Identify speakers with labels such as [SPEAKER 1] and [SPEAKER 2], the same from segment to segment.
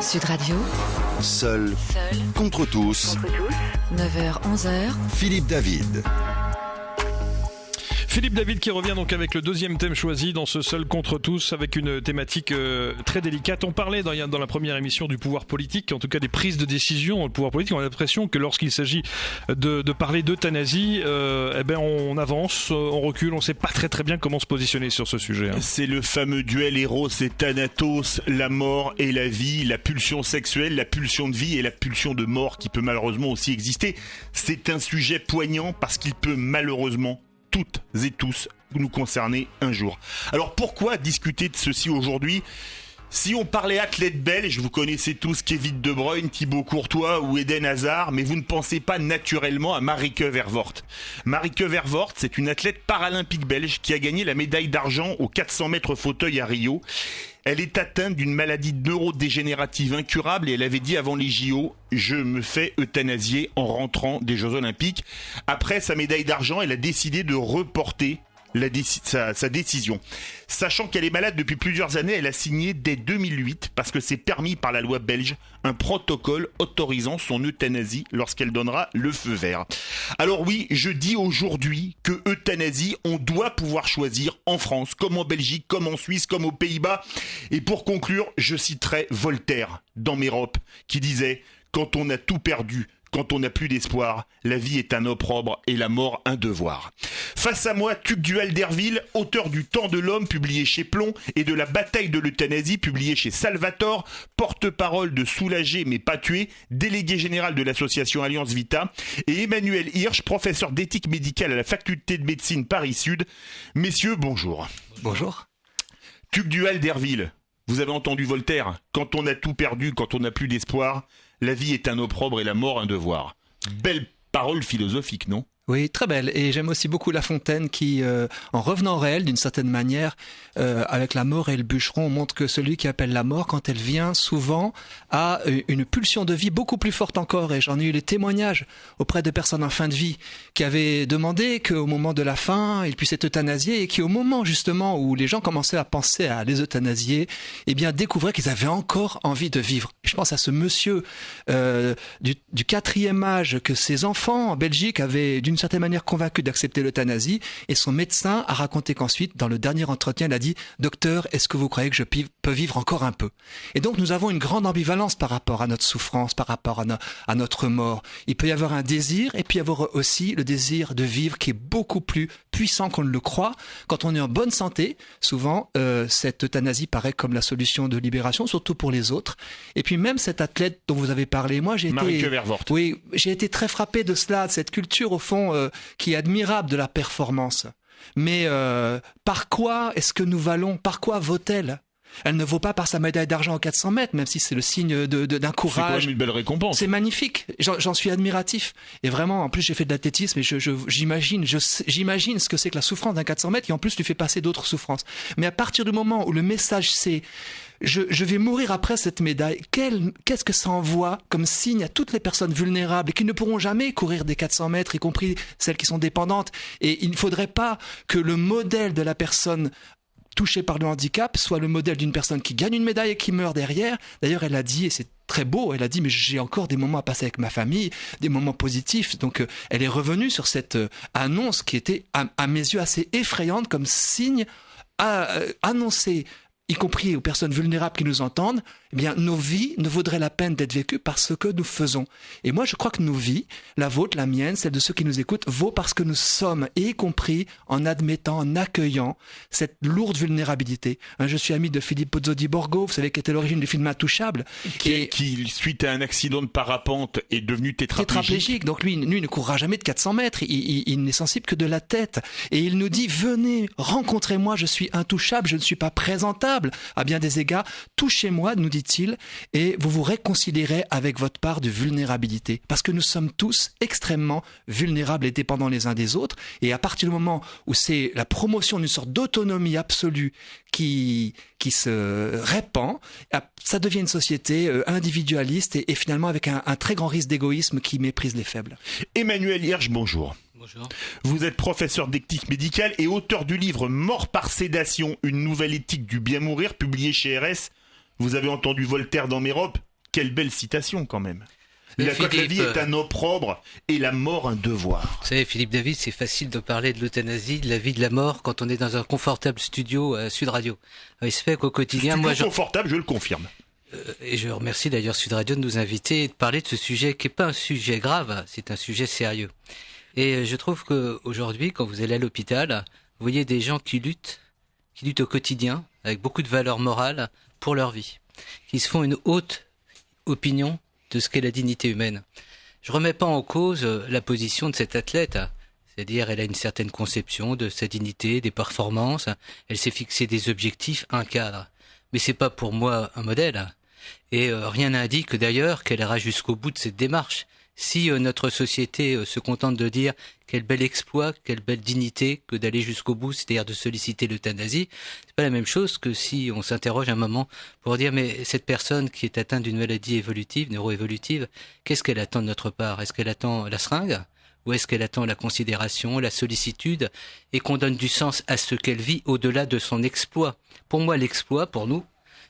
[SPEAKER 1] Sud Radio.
[SPEAKER 2] Seul contre tous.
[SPEAKER 1] 9h-11h.
[SPEAKER 2] Philippe David.
[SPEAKER 3] Philippe David qui revient donc avec le deuxième thème choisi dans ce Seul contre tous, avec une thématique très délicate. On parlait dans la première émission du pouvoir politique, en tout cas des prises de décision dans le pouvoir politique. On a l'impression que lorsqu'il s'agit de parler d'euthanasie, on avance, on recule, on ne sait pas très bien comment se positionner sur ce sujet.
[SPEAKER 4] C'est le fameux duel Eros et Thanatos, la mort et la vie, la pulsion sexuelle, la pulsion de vie et la pulsion de mort qui peut malheureusement aussi exister. C'est un sujet poignant parce qu'il peut malheureusement toutes et tous nous concerner un jour. Alors pourquoi discuter de ceci aujourd'hui ? Si on parlait athlète belge, vous connaissez tous Kevin De Bruyne, Thibaut Courtois ou Eden Hazard, mais vous ne pensez pas naturellement à Marieke Vervoort. Marieke Vervoort, c'est une athlète paralympique belge qui a gagné la médaille d'argent aux 400 mètres fauteuil à Rio. Elle est atteinte d'une maladie neurodégénérative incurable et elle avait dit avant les JO « Je me fais euthanasier en rentrant des Jeux Olympiques ». Après sa médaille d'argent, elle a décidé de reporter sa décision. Sachant qu'elle est malade depuis plusieurs années, elle a signé dès 2008, parce que c'est permis par la loi belge, un protocole autorisant son euthanasie lorsqu'elle donnera le feu vert. Alors oui, je dis aujourd'hui que euthanasie, on doit pouvoir choisir en France, comme en Belgique, comme en Suisse, comme aux Pays-Bas. Et pour conclure, je citerai Voltaire dans Mérope, qui disait « Quand on a tout perdu, quand on n'a plus d'espoir, la vie est un opprobre et la mort un devoir. » Face à moi, Tugdual Derville, auteur du Temps de l'homme publié chez Plomb et de La bataille de l'euthanasie publié chez Salvator, porte-parole de Soulagé mais pas tué, délégué général de l'association Alliance Vita, et Emmanuel Hirsch, professeur d'éthique médicale à la faculté de médecine Paris-Sud. Messieurs, bonjour.
[SPEAKER 5] Bonjour.
[SPEAKER 4] Tugdual Derville, vous avez entendu Voltaire, quand on a tout perdu, quand on n'a plus d'espoir, la vie est un opprobre et la mort un devoir. Belle parole philosophique, non ?
[SPEAKER 5] Oui, très belle. Et j'aime aussi beaucoup La Fontaine qui, en revenant au réel d'une certaine manière, avec la mort et le bûcheron, montre que celui qui appelle la mort, quand elle vient, souvent, a une pulsion de vie beaucoup plus forte encore. Et j'en ai eu les témoignages auprès de personnes en fin de vie qui avaient demandé qu'au moment de la fin, ils puissent être euthanasiés et qui, au moment justement où les gens commençaient à penser à les euthanasier, eh bien, découvraient qu'ils avaient encore envie de vivre. Et je pense à ce monsieur du 4e âge que ses enfants en Belgique avaient d'une certaine manière convaincu d'accepter l'euthanasie, et son médecin a raconté qu'ensuite, dans le dernier entretien, il a dit « Docteur, est-ce que vous croyez que je peux vivre encore un peu ?» Et donc nous avons une grande ambivalence par rapport à notre souffrance, par rapport à notre mort. Il peut y avoir un désir, et puis y avoir aussi le désir de vivre qui est beaucoup plus puissant qu'on ne le croit. Quand on est en bonne santé, souvent cette euthanasie paraît comme la solution de libération, surtout pour les autres. Et puis même cet athlète dont vous avez parlé, moi
[SPEAKER 4] Marieke Vervoort.
[SPEAKER 5] Oui, j'ai été très frappé de cela, de cette culture au fond qui est admirable de la performance. Mais par quoi est-ce que nous valons ? Par quoi vaut-elle ? Elle ne vaut pas par sa médaille d'argent aux 400 mètres, même si c'est le signe d'un courage.
[SPEAKER 4] C'est quand même une belle récompense.
[SPEAKER 5] C'est magnifique. J'en suis admiratif. Et vraiment, en plus, j'ai fait de l'athlétisme et j'imagine ce que c'est que la souffrance d'un 400 mètres qui en plus lui fait passer d'autres souffrances. Mais à partir du moment où le message c'est je vais mourir après cette médaille, qu'est-ce que ça envoie comme signe à toutes les personnes vulnérables et qui ne pourront jamais courir des 400 mètres, y compris celles qui sont dépendantes. Et il ne faudrait pas que le modèle de la personne touchée par le handicap soit le modèle d'une personne qui gagne une médaille et qui meurt derrière. D'ailleurs, elle a dit, et c'est très beau, elle a dit, mais j'ai encore des moments à passer avec ma famille, des moments positifs. Donc, elle est revenue sur cette annonce qui était, à mes yeux, assez effrayante comme signe annoncé, y compris aux personnes vulnérables qui nous entendent, eh bien, nos vies ne vaudraient la peine d'être vécues parce que nous faisons. Et moi, je crois que nos vies, la vôtre, la mienne, celle de ceux qui nous écoutent, vaut parce que nous sommes, et y compris en admettant, en accueillant cette lourde vulnérabilité. Je suis ami de Philippe Pozzo di Borgo, vous savez, qui était l'origine du film Intouchable.
[SPEAKER 4] Qui, suite à un accident de parapente, est devenu tétraplégique.
[SPEAKER 5] Donc lui ne courra jamais de 400 mètres. Il n'est sensible que de la tête. Et il nous dit, venez, rencontrez-moi, je suis intouchable, je ne suis pas présentable à bien des égards. Touchez-moi, nous dit-il, et vous vous réconcilierez avec votre part de vulnérabilité. Parce que nous sommes tous extrêmement vulnérables et dépendants les uns des autres. Et à partir du moment où c'est la promotion d'une sorte d'autonomie absolue qui se répand, ça devient une société individualiste et finalement avec un très grand risque d'égoïsme qui méprise les faibles.
[SPEAKER 4] Emmanuel Hirsch, bonjour.
[SPEAKER 6] Bonjour.
[SPEAKER 4] Vous êtes professeur d'éthique médicale et auteur du livre Mort par sédation, une nouvelle éthique du bien mourir, publié chez RS. Vous avez entendu Voltaire dans Mérope, Quelle belle citation quand même.
[SPEAKER 6] Mais
[SPEAKER 4] Quand la
[SPEAKER 6] Philippe,
[SPEAKER 4] vie est un opprobre et la mort un devoir.
[SPEAKER 6] Vous savez, Philippe David, c'est facile de parler de l'euthanasie, de la vie, de la mort, quand on est dans un confortable studio à Sud Radio. Il se fait qu'au quotidien,
[SPEAKER 4] Confortable, je le confirme.
[SPEAKER 6] Et je remercie d'ailleurs Sud Radio de nous inviter et de parler de ce sujet qui n'est pas un sujet grave, c'est un sujet sérieux. Et je trouve qu'aujourd'hui, quand vous allez à l'hôpital, vous voyez des gens qui luttent au quotidien, avec beaucoup de valeurs morales pour leur vie, qui se font une haute opinion de ce qu'est la dignité humaine. Je remets pas en cause la position de cette athlète, c'est-à-dire elle a une certaine conception de sa dignité, des performances, elle s'est fixé des objectifs, un cadre. Mais c'est pas pour moi un modèle. Et rien n'indique d'ailleurs qu'elle ira jusqu'au bout de cette démarche. Si notre société se contente de dire quel bel exploit, quelle belle dignité que d'aller jusqu'au bout, c'est-à-dire de solliciter l'euthanasie, c'est pas la même chose que si on s'interroge un moment pour dire mais cette personne qui est atteinte d'une maladie évolutive, neuroévolutive, qu'est-ce qu'elle attend de notre part? Est-ce qu'elle attend la seringue? Ou est-ce qu'elle attend la considération, la sollicitude, et qu'on donne du sens à ce qu'elle vit au-delà de son exploit? Pour moi, l'exploit, pour nous,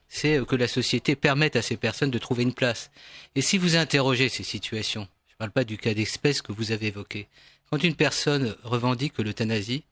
[SPEAKER 6] c'est que la société permette à ces personnes de trouver une place. Et si vous interrogez ces situations, je ne parle pas du cas d'espèce que vous avez évoqué, quand une personne revendique l'euthanasie,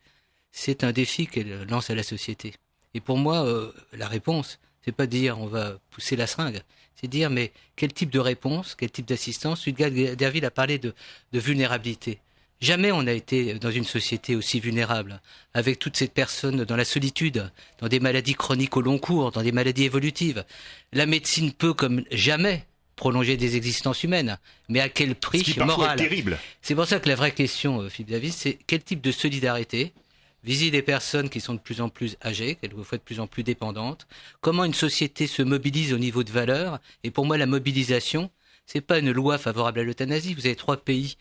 [SPEAKER 6] c'est un défi qu'elle lance à la société. Et pour moi, la réponse, c'est pas de dire on va pousser la seringue, c'est de dire mais quel type de réponse, quel type d'assistance. Sudgad Derville a parlé de vulnérabilité. Jamais on n'a été dans une société aussi vulnérable, avec toutes ces personnes dans la solitude, dans des maladies chroniques au long cours, dans des maladies évolutives. La médecine peut, comme jamais, prolonger des existences humaines, mais à quel prix moral?
[SPEAKER 4] C'est terrible.
[SPEAKER 6] C'est pour ça que la vraie question, Philippe David, c'est quel type de solidarité vis-à-vis des personnes qui sont de plus en plus âgées, quelquefois de plus en plus dépendantes, comment une société se mobilise au niveau de valeurs. Et pour moi, la mobilisation, c'est pas une loi favorable à l'euthanasie. Vous avez 3 pays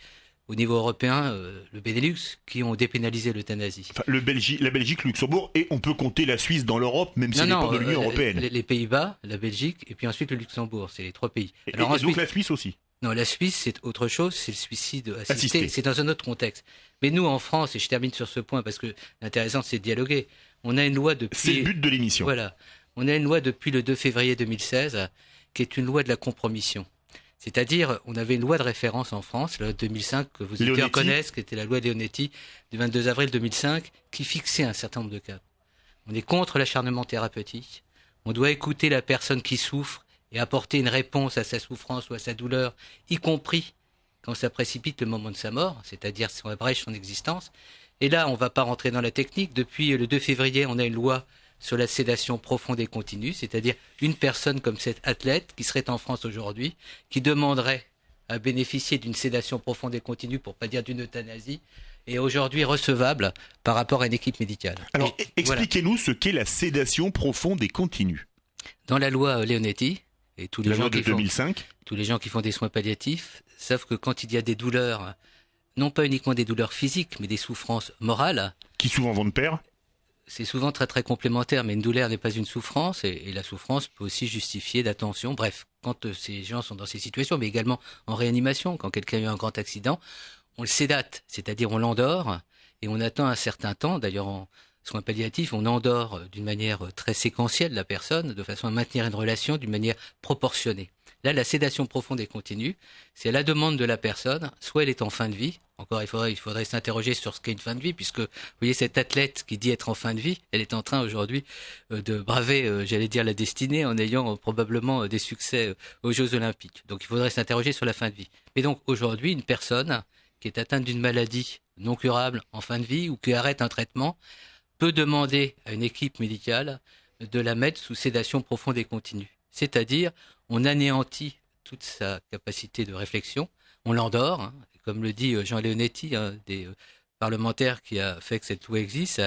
[SPEAKER 6] au niveau européen, le Benelux, qui ont dépénalisé l'euthanasie.
[SPEAKER 4] Enfin, la Belgique, le Luxembourg, et on peut compter la Suisse dans l'Europe, même si elle n'est pas de l'Union européenne.
[SPEAKER 6] Les Pays-Bas, la Belgique, et puis ensuite le Luxembourg, c'est les 3 pays.
[SPEAKER 4] Et ensuite, donc la Suisse aussi.
[SPEAKER 6] Non, la Suisse, c'est autre chose, c'est le suicide assisté. C'est dans un autre contexte. Mais nous, en France, et je termine sur ce point, parce que l'intéressant, c'est de dialoguer, on a une loi depuis...
[SPEAKER 4] C'est le but de l'émission.
[SPEAKER 6] Voilà. On a une loi depuis le 2 février 2016, qui est une loi de la compromission. C'est-à-dire, on avait une loi de référence en France, la loi de 2005, que vous auditeurs connaissent, qui était la loi Leonetti du 22 avril 2005, qui fixait un certain nombre de cas. On est contre l'acharnement thérapeutique. On doit écouter la personne qui souffre et apporter une réponse à sa souffrance ou à sa douleur, y compris quand ça précipite le moment de sa mort, c'est-à-dire si on abrège son existence. Et là, on ne va pas rentrer dans la technique. Depuis le 2 février, on a une loi sur la sédation profonde et continue, c'est-à-dire une personne comme cette athlète qui serait en France aujourd'hui, qui demanderait à bénéficier d'une sédation profonde et continue, pour pas dire d'une euthanasie, est aujourd'hui recevable par rapport à une équipe médicale.
[SPEAKER 4] Alors, expliquez-nous ce qu'est la sédation profonde et continue.
[SPEAKER 6] Dans la loi Leonetti, et tous les gens
[SPEAKER 4] de 2005,
[SPEAKER 6] tous les gens qui font des soins palliatifs savent que quand il y a des douleurs, non pas uniquement des douleurs physiques, mais des souffrances morales,
[SPEAKER 4] qui souvent vont de pair,
[SPEAKER 6] c'est souvent très très complémentaire, mais une douleur n'est pas une souffrance, et la souffrance peut aussi justifier d'attention. Bref, quand ces gens sont dans ces situations, mais également en réanimation, quand quelqu'un a eu un grand accident, on le sédate, c'est-à-dire on l'endort, et on attend un certain temps. D'ailleurs, en soins palliatifs, on endort d'une manière très séquentielle la personne, de façon à maintenir une relation d'une manière proportionnée. Là, la sédation profonde et continue, c'est à la demande de la personne, soit elle est en fin de vie. Encore, il faudrait s'interroger sur ce qu'est une fin de vie, puisque, vous voyez, cette athlète qui dit être en fin de vie, elle est en train aujourd'hui de braver, j'allais dire, la destinée, en ayant probablement des succès aux Jeux Olympiques. Donc, il faudrait s'interroger sur la fin de vie. Et donc, aujourd'hui, une personne qui est atteinte d'une maladie non curable en fin de vie, ou qui arrête un traitement, peut demander à une équipe médicale de la mettre sous sédation profonde et continue. C'est-à-dire, on anéantit toute sa capacité de réflexion, on l'endort, hein. Comme le dit Jean Leonetti, un des parlementaires qui a fait que cette loi existe,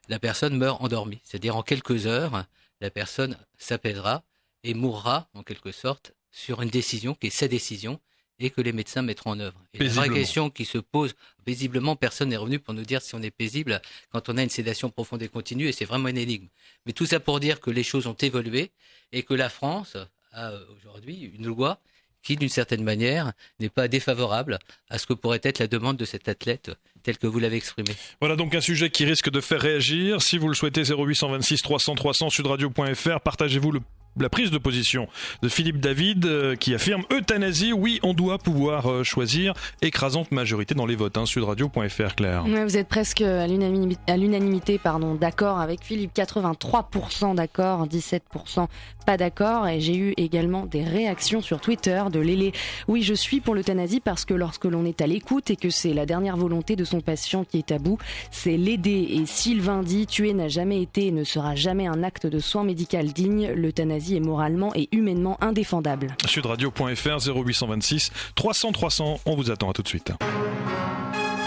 [SPEAKER 6] la personne meurt endormie. C'est-à-dire en quelques heures, la personne s'apaisera et mourra en quelque sorte sur une décision qui est sa décision et que les médecins mettront en œuvre. Et la vraie question qui se pose, paisiblement, personne n'est revenu pour nous dire si on est paisible quand on a une sédation profonde et continue, et c'est vraiment une énigme. Mais tout ça pour dire que les choses ont évolué et que la France a aujourd'hui une loi qui, d'une certaine manière, n'est pas défavorable à ce que pourrait être la demande de cet athlète tel que vous l'avez exprimé.
[SPEAKER 3] Voilà donc un sujet qui risque de faire réagir. Si vous le souhaitez, 0826 300 300 sudradio.fr, partagez-vous la prise de position de Philippe David qui affirme euthanasie, oui, on doit pouvoir choisir. Écrasante majorité dans les votes, sudradio.fr, Claire.
[SPEAKER 7] Ouais, vous êtes presque à l'unanimité, d'accord avec Philippe. 83% d'accord, 17% pas d'accord. Et j'ai eu également des réactions sur Twitter de Lélé. Oui, je suis pour l'euthanasie parce que lorsque l'on est à l'écoute et que c'est la dernière volonté de son patient qui est à bout, c'est l'aider. Et Sylvain dit, tuer n'a jamais été et ne sera jamais un acte de soin médical digne. L'euthanasie est moralement et humainement indéfendable.
[SPEAKER 3] Sudradio.fr 0826 300 300, on vous attend, à tout de suite.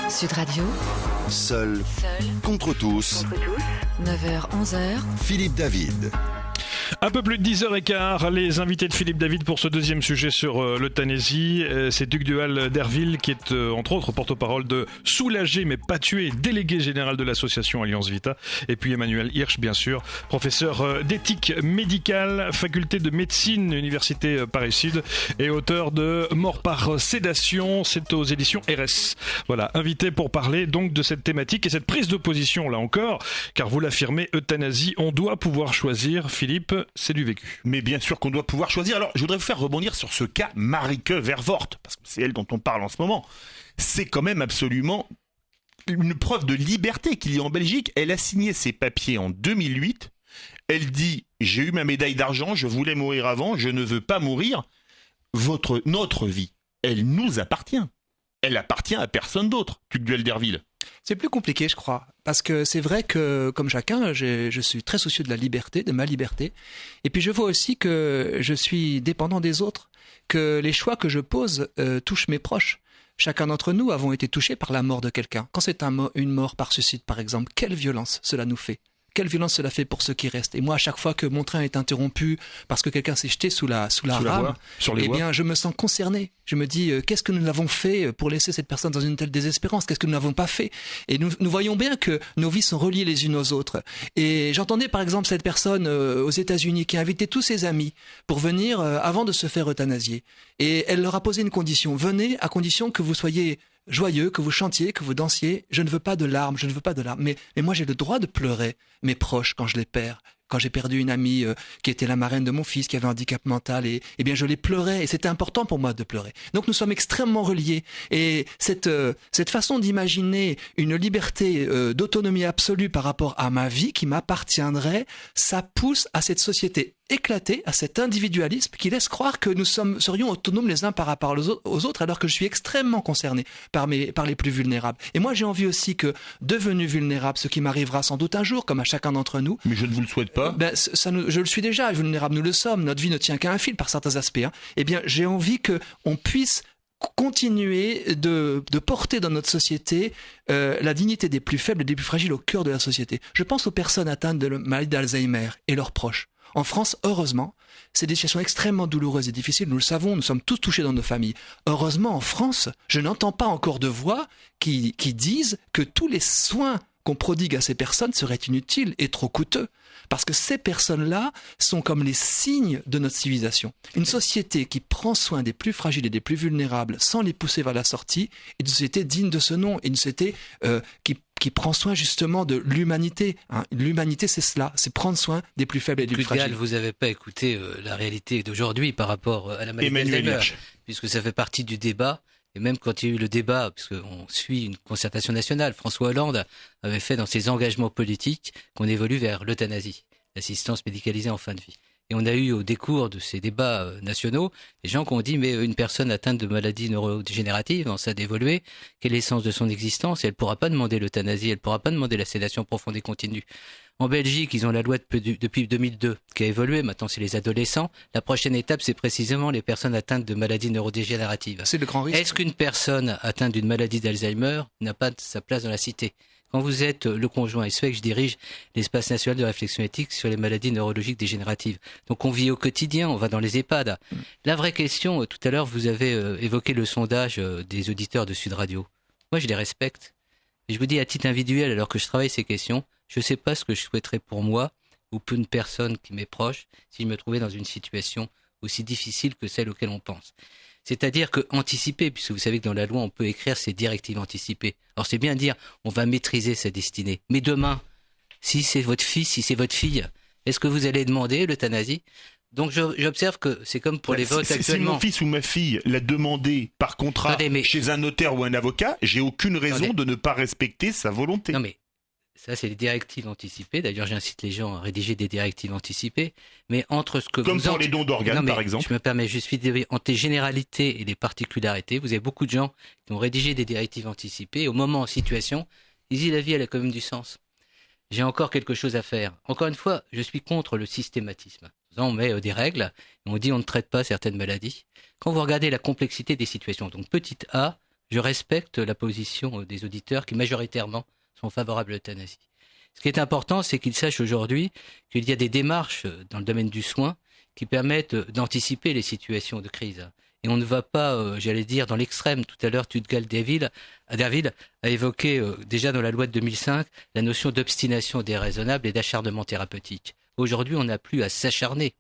[SPEAKER 1] Sud Radio,
[SPEAKER 2] Seul contre tous.
[SPEAKER 1] 9h-11h,
[SPEAKER 3] Philippe David. Un peu plus de 10h15, les invités de Philippe David pour ce deuxième sujet sur l'euthanasie. C'est Duc Duhal d'Herville qui est entre autres porte-parole de Soulager mais pas tuer, délégué général de l'association Alliance Vita. Et puis Emmanuel Hirsch, bien sûr, professeur d'éthique médicale, faculté de médecine, Université Paris-Sud, et auteur de Mort par sédation, c'est aux éditions RS. Voilà, invité pour parler donc de cette thématique et cette prise de position là encore, car vous l'affirmez, euthanasie, on doit pouvoir choisir. Philippe, c'est du vécu.
[SPEAKER 4] Mais bien sûr qu'on doit pouvoir choisir. Alors, je voudrais vous faire rebondir sur ce cas Marieke Vervoort, parce que c'est elle dont on parle en ce moment. C'est quand même absolument une preuve de liberté qu'il y a en Belgique. Elle a signé ses papiers en 2008. Elle dit « J'ai eu ma médaille d'argent, je voulais mourir avant, je ne veux pas mourir. Notre vie, elle nous appartient. Elle appartient à personne d'autre. » Duc Duhal d'Herville.
[SPEAKER 5] C'est plus compliqué, je crois, parce que c'est vrai que, comme chacun, je suis très soucieux de la liberté, de ma liberté, et puis je vois aussi que je suis dépendant des autres, que les choix que je pose touchent mes proches. Chacun d'entre nous avons été touchés par la mort de quelqu'un. Quand c'est une mort par suicide, par exemple, quelle violence cela nous fait ? Quelle violence cela fait pour ceux qui restent. Et moi, à chaque fois que mon train est interrompu parce que quelqu'un s'est jeté sous la rame, eh bien, je me sens concerné. Je me dis, qu'est-ce que nous avons fait pour laisser cette personne dans une telle désespérance ? Qu'est-ce que nous n'avons pas fait ? Et nous voyons bien que nos vies sont reliées les unes aux autres. Et j'entendais par exemple cette personne aux États-Unis qui a invité tous ses amis pour venir avant de se faire euthanasier. Et elle leur a posé une condition. Venez à condition que vous soyez joyeux, que vous chantiez, que vous dansiez. Je ne veux pas de larmes, je ne veux pas de larmes. Mais moi, j'ai le droit de pleurer mes proches quand je les perds. Quand j'ai perdu une amie qui était la marraine de mon fils, qui avait un handicap mental, et bien je les pleurais, et c'était important pour moi de pleurer. Donc nous sommes extrêmement reliés. Et cette façon d'imaginer une liberté d'autonomie absolue par rapport à ma vie qui m'appartiendrait, ça pousse à cette société éclatée, à cet individualisme qui laisse croire que nous serions autonomes les uns par rapport aux autres, alors que je suis extrêmement concerné par les plus vulnérables. Et moi j'ai envie aussi que, devenu vulnérable, ce qui m'arrivera sans doute un jour, comme à chacun d'entre nous...
[SPEAKER 4] Mais je ne vous le souhaite pas.
[SPEAKER 5] Je le suis déjà, vulnérable nous le sommes, notre vie ne tient qu'à un fil par certains aspects. Eh bien j'ai envie qu'on puisse continuer de porter dans notre société la dignité des plus faibles et des plus fragiles au cœur de la société. Je pense aux personnes atteintes de maladie d'Alzheimer et leurs proches. En France, heureusement, c'est des situations extrêmement douloureuses et difficiles, nous le savons, nous sommes tous touchés dans nos familles. Heureusement, en France, je n'entends pas encore de voix qui disent que tous les soins qu'on prodigue à ces personnes seraient inutiles et trop coûteux. Parce que ces personnes-là sont comme les signes de notre civilisation. Une société qui prend soin des plus fragiles et des plus vulnérables sans les pousser vers la sortie est une société digne de ce nom, une société qui prend soin justement de l'humanité. L'humanité, c'est cela, c'est prendre soin des plus faibles et des plus fragiles.
[SPEAKER 6] Vous n'avez pas écouté la réalité d'aujourd'hui par rapport à la maladie d'Alzheimer, puisque ça fait partie du débat. Et même quand il y a eu le débat, parce qu'on suit une concertation nationale, François Hollande avait fait dans ses engagements politiques qu'on évolue vers l'euthanasie, l'assistance médicalisée en fin de vie. Et on a eu au décours de ces débats nationaux des gens qui ont dit mais une personne atteinte de maladie neurodégénérative en stade évolué, quel est le sens de son existence ? Et elle ne pourra pas demander l'euthanasie, elle ne pourra pas demander la sédation profonde et continue. En Belgique, ils ont la loi depuis 2002 qui a évolué. Maintenant, c'est les adolescents. La prochaine étape, c'est précisément les personnes atteintes de maladies neurodégénératives.
[SPEAKER 5] C'est le grand risque.
[SPEAKER 6] Est-ce qu'une personne atteinte d'une maladie d'Alzheimer n'a pas sa place dans la cité ? Quand vous êtes le conjoint, et ce fait que je dirige l'espace national de réflexion éthique sur les maladies neurologiques dégénératives. Donc on vit au quotidien, on va dans les EHPAD. La vraie question, tout à l'heure, vous avez évoqué le sondage des auditeurs de Sud Radio. Moi, je les respecte. Et je vous dis à titre individuel, alors que je travaille ces questions, je ne sais pas ce que je souhaiterais pour moi ou pour une personne qui m'est proche si je me trouvais dans une situation aussi difficile que celle auquel on pense. C'est-à-dire que anticiper, puisque vous savez que dans la loi, on peut écrire ces directives anticipées. Alors c'est bien dire, on va maîtriser sa destinée. Mais demain, si c'est votre fils, si c'est votre fille, est-ce que vous allez demander l'euthanasie ? Donc j'observe que c'est comme pour les votes actuellement.
[SPEAKER 4] Si mon fils ou ma fille l'a demandé par contrat chez un notaire ou un avocat, j'ai aucune raison de ne pas respecter sa volonté.
[SPEAKER 6] Non mais ça c'est les directives anticipées. D'ailleurs j'incite les gens à rédiger des directives anticipées. Mais entre ce que
[SPEAKER 4] comme pour les dons d'organes par exemple.
[SPEAKER 6] Je me permets juste de dire, entre les généralités et les particularités, vous avez beaucoup de gens qui ont rédigé des directives anticipées. Et au moment en situation, ils disent la vie elle a quand même du sens. J'ai encore quelque chose à faire. Encore une fois, je suis contre le systématisme. On met des règles, et on dit on ne traite pas certaines maladies. Quand vous regardez la complexité des situations, donc petite a, je respecte la position des auditeurs qui majoritairement sont favorables à l'euthanasie. Ce qui est important, c'est qu'ils sachent aujourd'hui qu'il y a des démarches dans le domaine du soin qui permettent d'anticiper les situations de crise. Et on ne va pas, j'allais dire, dans l'extrême. Tout à l'heure, Tudgal-Derville a évoqué déjà dans la loi de 2005 la notion d'obstination déraisonnable et d'acharnement thérapeutique. Aujourd'hui, on n'a plus à s'acharner.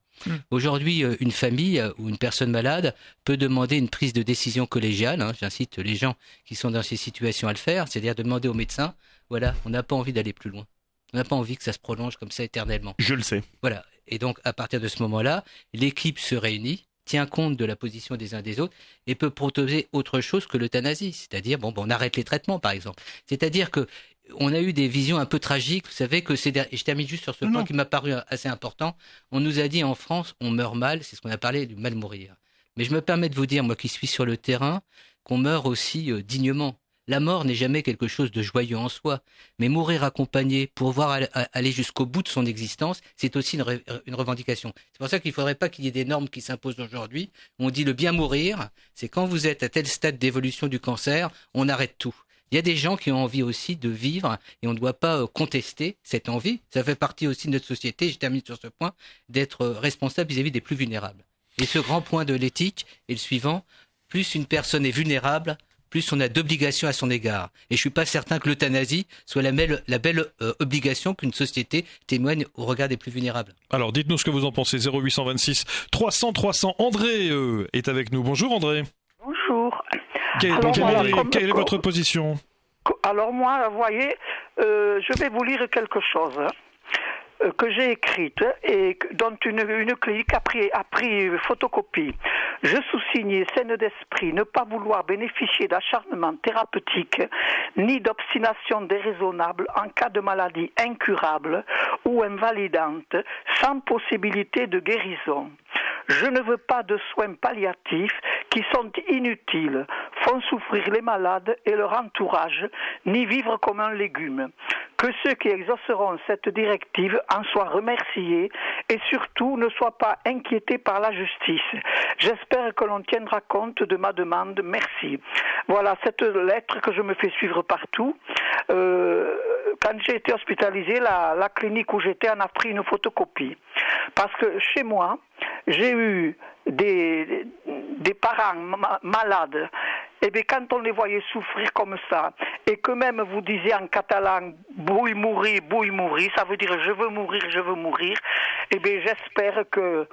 [SPEAKER 6] Aujourd'hui, une famille ou une personne malade peut demander une prise de décision collégiale. J'incite les gens qui sont dans ces situations à le faire, c'est-à-dire demander au médecin, voilà, on n'a pas envie d'aller plus loin. On n'a pas envie que ça se prolonge comme ça éternellement.
[SPEAKER 4] Je le sais.
[SPEAKER 6] Voilà. Et donc, à partir de ce moment-là, l'équipe se réunit, tient compte de la position des uns des autres et peut proposer autre chose que l'euthanasie. C'est-à-dire, on arrête les traitements, par exemple. C'est-à-dire que on a eu des visions un peu tragiques. Vous savez que et je termine juste sur ce point qui m'a paru assez important. On nous a dit en France, on meurt mal. C'est ce qu'on a parlé du mal mourir. Mais je me permets de vous dire, moi qui suis sur le terrain, qu'on meurt aussi dignement. La mort n'est jamais quelque chose de joyeux en soi, mais mourir accompagné pour pouvoir aller jusqu'au bout de son existence, c'est aussi une revendication. C'est pour ça qu'il ne faudrait pas qu'il y ait des normes qui s'imposent aujourd'hui. On dit le bien mourir, c'est quand vous êtes à tel stade d'évolution du cancer, on arrête tout. Il y a des gens qui ont envie aussi de vivre et on ne doit pas contester cette envie. Ça fait partie aussi de notre société, je termine sur ce point, d'être responsable vis-à-vis des plus vulnérables. Et ce grand point de l'éthique est le suivant, plus une personne est vulnérable, plus on a d'obligations à son égard. Et je ne suis pas certain que l'euthanasie soit la belle obligation qu'une société témoigne au regard des plus vulnérables.
[SPEAKER 3] Alors dites-nous ce que vous en pensez, 0826 300 300. André est avec nous. Bonjour André.
[SPEAKER 8] Bonjour.
[SPEAKER 3] Quelle est votre position ?
[SPEAKER 8] Alors moi, vous voyez, je vais vous lire quelque chose que j'ai écrite et dont une clinique a pris photocopie. Je sous-signe saine d'esprit, ne pas vouloir bénéficier d'acharnement thérapeutique ni d'obstination déraisonnable en cas de maladie incurable ou invalidante sans possibilité de guérison. Je ne veux pas de soins palliatifs qui sont inutiles, font souffrir les malades et leur entourage, ni vivre comme un légume. Que ceux qui exauceront cette directive en soient remerciés et surtout ne soient pas inquiétés par la justice. J'espère que l'on tiendra compte de ma demande. Merci. Voilà cette lettre que je me fais suivre partout. Quand j'ai été hospitalisé, la clinique où j'étais en a pris une photocopie. Parce que chez moi, j'ai eu des parents malades. Et bien quand on les voyait souffrir comme ça, et que même vous disiez en catalan « vull mourir », ça veut dire « je veux mourir », et bien j'espère que,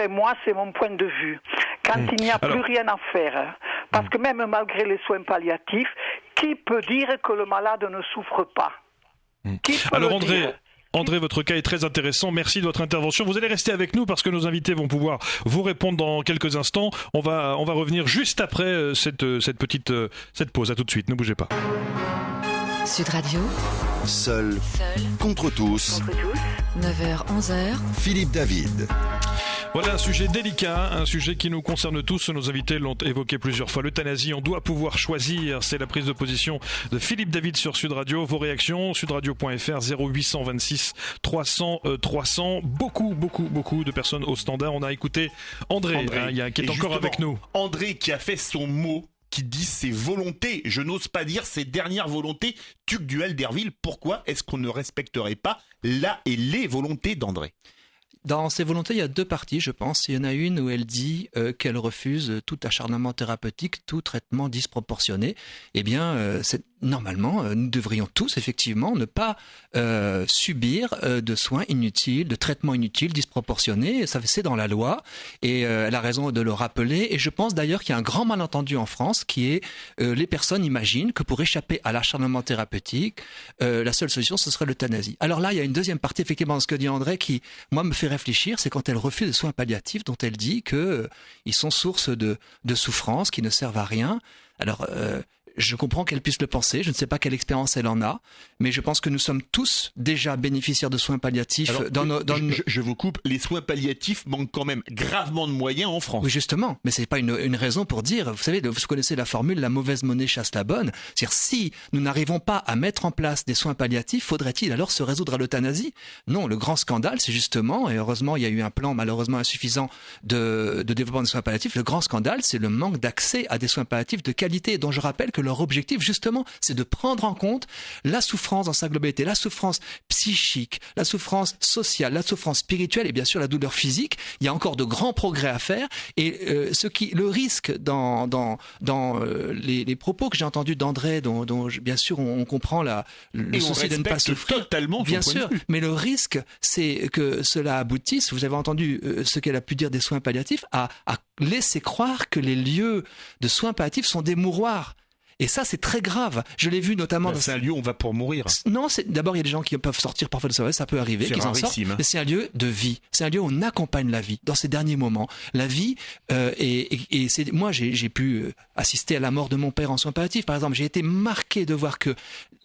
[SPEAKER 8] moi c'est mon point de vue, quand il n'y a plus rien à faire, parce que même malgré les soins palliatifs, qui peut dire que le malade ne souffre pas ?
[SPEAKER 3] Alors André, votre cas est très intéressant. Merci de votre intervention. Vous allez rester avec nous parce que nos invités vont pouvoir vous répondre dans quelques instants. On va revenir juste après cette pause. À tout de suite. Ne bougez pas.
[SPEAKER 1] Sud Radio.
[SPEAKER 2] Seul contre tous.
[SPEAKER 1] 9h, 11h.
[SPEAKER 2] Philippe David.
[SPEAKER 3] Voilà un sujet délicat, un sujet qui nous concerne tous. Nos invités l'ont évoqué plusieurs fois. L'euthanasie, on doit pouvoir choisir. C'est la prise de position de Philippe David sur Sud Radio. Vos réactions, sudradio.fr, 0826 300 300. Beaucoup de personnes au standard. On a écouté André qui est encore avec nous.
[SPEAKER 4] André qui a fait son mot, qui dit ses volontés. Je n'ose pas dire ses dernières volontés. Tudgal-Derville, pourquoi est-ce qu'on ne respecterait pas la et les volontés d'André ?
[SPEAKER 5] Dans ses volontés, il y a deux parties, je pense. Il y en a une où elle dit qu'elle refuse tout acharnement thérapeutique, tout traitement disproportionné. Eh bien, normalement, nous devrions tous, effectivement, ne pas subir de soins inutiles, de traitements inutiles, disproportionnés. Ça, c'est dans la loi, et elle a raison de le rappeler. Et je pense d'ailleurs qu'il y a un grand malentendu en France, qui est les personnes imaginent que pour échapper à l'acharnement thérapeutique, la seule solution, ce serait l'euthanasie. Alors là, il y a une deuxième partie, effectivement, de ce que dit André, qui, moi, me fait réfléchir, c'est quand elle refuse les soins palliatifs, dont elle dit que ils sont source de souffrance, qui ne servent à rien. Alors, je comprends qu'elle puisse le penser, je ne sais pas quelle expérience elle en a, mais je pense que nous sommes tous déjà bénéficiaires de soins palliatifs.
[SPEAKER 4] Alors, je vous coupe, les soins palliatifs manquent quand même gravement de moyens en France.
[SPEAKER 5] Oui, justement, mais c'est pas une raison pour dire, vous savez, vous connaissez la formule, la mauvaise monnaie chasse la bonne. C'est-à-dire, si nous n'arrivons pas à mettre en place des soins palliatifs, faudrait-il alors se résoudre à l'euthanasie? Non, le grand scandale, c'est justement, et heureusement, il y a eu un plan malheureusement insuffisant de développement des soins palliatifs, le grand scandale, c'est le manque d'accès à des soins palliatifs de qualité, dont je rappelle que leur objectif, justement, c'est de prendre en compte la souffrance dans sa globalité, la souffrance psychique, la souffrance sociale, la souffrance spirituelle et bien sûr la douleur physique. Il y a encore de grands progrès à faire et le risque dans les propos que j'ai entendus d'André, dont bien sûr on comprend le souci de ne pas souffrir,
[SPEAKER 4] totalement
[SPEAKER 5] bien sûr, mais le risque c'est que cela aboutisse, vous avez entendu ce qu'elle a pu dire des soins palliatifs, à laisser croire que les lieux de soins palliatifs sont des mouroirs. Et ça, c'est très grave. Je l'ai vu notamment...
[SPEAKER 4] C'est un lieu où on va pour mourir.
[SPEAKER 5] Non, d'abord, il y a des gens qui peuvent sortir parfois de ça, ça peut arriver, qu'ils en sortent. Mais c'est un lieu de vie. C'est un lieu où on accompagne la vie dans ces derniers moments. La vie, moi, j'ai pu assister à la mort de mon père en soins palliatifs, par exemple. J'ai été marqué de voir que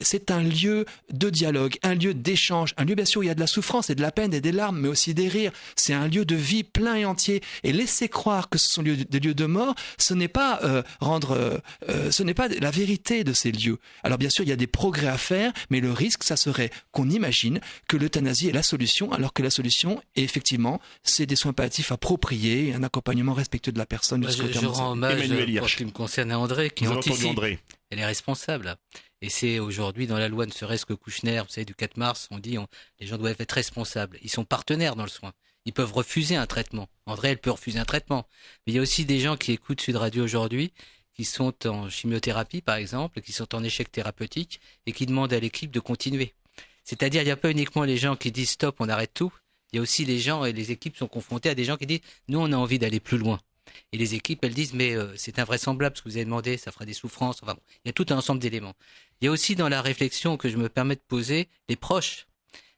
[SPEAKER 5] c'est un lieu de dialogue, un lieu d'échange, un lieu, bien sûr, où il y a de la souffrance et de la peine et des larmes, mais aussi des rires. C'est un lieu de vie plein et entier. Et laisser croire que ce sont des lieux de mort, ce n'est pas ce n'est pas la vérité de ces lieux. Alors bien sûr, il y a des progrès à faire, mais le risque, ça serait qu'on imagine que l'euthanasie est la solution, alors que la solution, effectivement, c'est des soins palliatifs appropriés, un accompagnement respectueux de la personne jusqu'au terme.
[SPEAKER 6] Je rends hommage, pour ce qui me concerne, à André, qui anticipe.
[SPEAKER 4] André.
[SPEAKER 6] Elle est responsable. Et c'est aujourd'hui dans la loi, ne serait-ce que Kouchner, vous savez, du 4 mars, on dit les gens doivent être responsables. Ils sont partenaires dans le soin. Ils peuvent refuser un traitement. André, elle peut refuser un traitement. Mais il y a aussi des gens qui écoutent Sud Radio aujourd'hui, qui sont en chimiothérapie, par exemple, qui sont en échec thérapeutique et qui demandent à l'équipe de continuer. C'est-à-dire, il n'y a pas uniquement les gens qui disent stop, on arrête tout. Il y a aussi les gens et les équipes sont confrontées à des gens qui disent nous, on a envie d'aller plus loin. Et les équipes, elles disent mais c'est invraisemblable ce que vous avez demandé, ça fera des souffrances. Enfin, bon, il y a tout un ensemble d'éléments. Il y a aussi dans la réflexion que je me permets de poser les proches,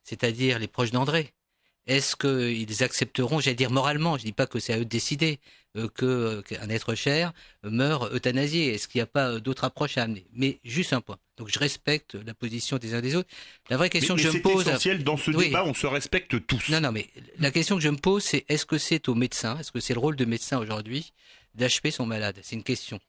[SPEAKER 6] c'est-à-dire les proches d'André. Est-ce qu'ils accepteront, j'allais dire moralement, je ne dis pas que c'est à eux de décider, qu'un être cher meurt euthanasié. Est-ce qu'il n'y a pas d'autres approches à amener? Mais juste un point. Donc je respecte la position des uns des autres. La vraie question que je me pose...
[SPEAKER 4] c'est essentiel, dans ce débat, on se respecte tous.
[SPEAKER 6] Non, mais la question que je me pose, c'est est-ce que c'est au médecin, est-ce que c'est le rôle de médecin aujourd'hui d'achever son malade? C'est une question.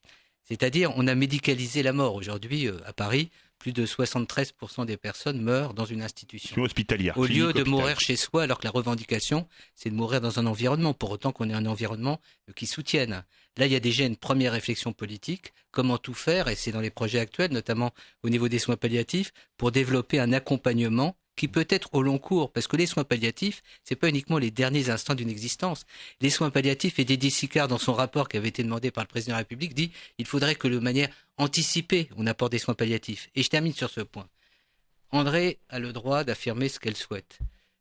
[SPEAKER 6] C'est-à-dire, on a médicalisé la mort. Aujourd'hui, à Paris, plus de 73% des personnes meurent dans une institution
[SPEAKER 4] hospitalière.
[SPEAKER 6] Au lieu de mourir chez soi, alors que la revendication, c'est de mourir dans un environnement, pour autant qu'on ait un environnement qui soutienne. Là, il y a déjà une première réflexion politique. Comment tout faire, et c'est dans les projets actuels, notamment au niveau des soins palliatifs, pour développer un accompagnement qui peut être au long cours, parce que les soins palliatifs, c'est pas uniquement les derniers instants d'une existence. Les soins palliatifs, et Dédé Sicard, dans son rapport qui avait été demandé par le président de la République, dit il faudrait que de manière anticipée, on apporte des soins palliatifs. Et je termine sur ce point. André a le droit d'affirmer ce qu'elle souhaite.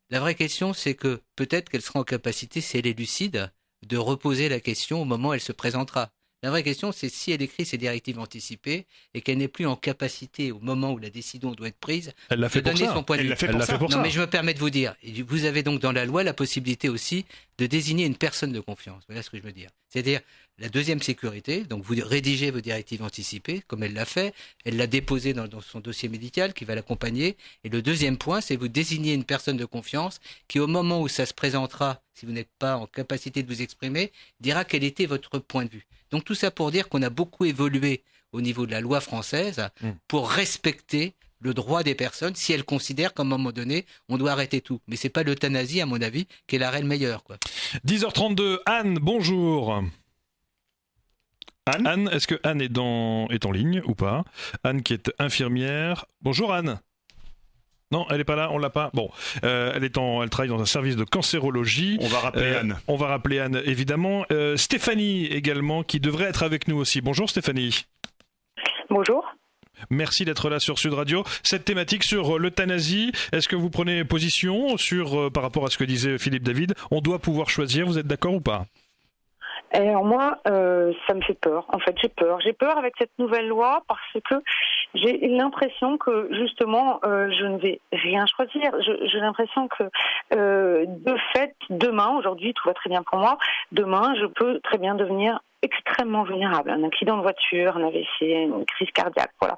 [SPEAKER 6] La vraie question, c'est que peut-être qu'elle sera en capacité, si elle est lucide, de reposer la question au moment où elle se présentera. La vraie question, c'est si elle écrit ses directives anticipées et qu'elle n'est plus en capacité, au moment où la décision doit être prise, de donner son point de vue. Non, mais je me permets de vous dire, vous avez donc dans la loi la possibilité aussi de désigner une personne de confiance. Voilà ce que je veux dire. C'est-à-dire la deuxième sécurité, donc vous rédigez vos directives anticipées, comme elle l'a fait, elle l'a déposé dans son dossier médical qui va l'accompagner. Et le deuxième point, c'est vous désigner une personne de confiance qui, au moment où ça se présentera, si vous n'êtes pas en capacité de vous exprimer, dira quel était votre point de vue. Donc tout ça pour dire qu'on a beaucoup évolué au niveau de la loi française pour respecter le droit des personnes si elles considèrent qu'à un moment donné, on doit arrêter tout. Mais c'est pas l'euthanasie, à mon avis, qui est l'arrêt le meilleur, quoi.
[SPEAKER 3] 10h32, Anne, bonjour. Anne, est-ce que Anne est en ligne ou pas? Anne qui est infirmière. Bonjour Anne. Non, elle n'est pas là, on l'a pas. Bon, elle travaille dans un service de cancérologie.
[SPEAKER 4] On va rappeler Anne.
[SPEAKER 3] On va rappeler Anne, évidemment. Stéphanie également, qui devrait être avec nous aussi. Bonjour Stéphanie.
[SPEAKER 9] Bonjour.
[SPEAKER 3] Merci d'être là sur Sud Radio. Cette thématique sur l'euthanasie, est-ce que vous prenez position sur, par rapport à ce que disait Philippe David, on doit pouvoir choisir, vous êtes d'accord ou pas ?
[SPEAKER 9] Alors moi, ça me fait peur. En fait, j'ai peur. J'ai peur avec cette nouvelle loi parce que j'ai l'impression que justement, je ne vais rien choisir. J'ai l'impression que de fait, demain, aujourd'hui, tout va très bien pour moi. Demain, je peux très bien devenir extrêmement vulnérable, un accident de voiture, un AVC, une crise cardiaque, voilà.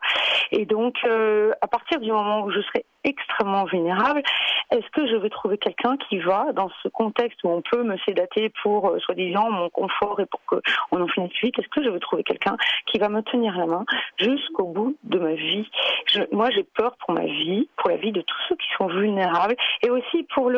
[SPEAKER 9] Et donc, à partir du moment où je serai extrêmement vulnérable, est-ce que je vais trouver quelqu'un qui va, dans ce contexte où on peut me sédater pour, soi-disant, mon confort et pour qu'on en finisse vite, est-ce que je vais trouver quelqu'un qui va me tenir la main jusqu'au bout de ma vie ? Moi, j'ai peur pour ma vie, pour la vie de tous ceux qui sont vulnérables, et aussi pour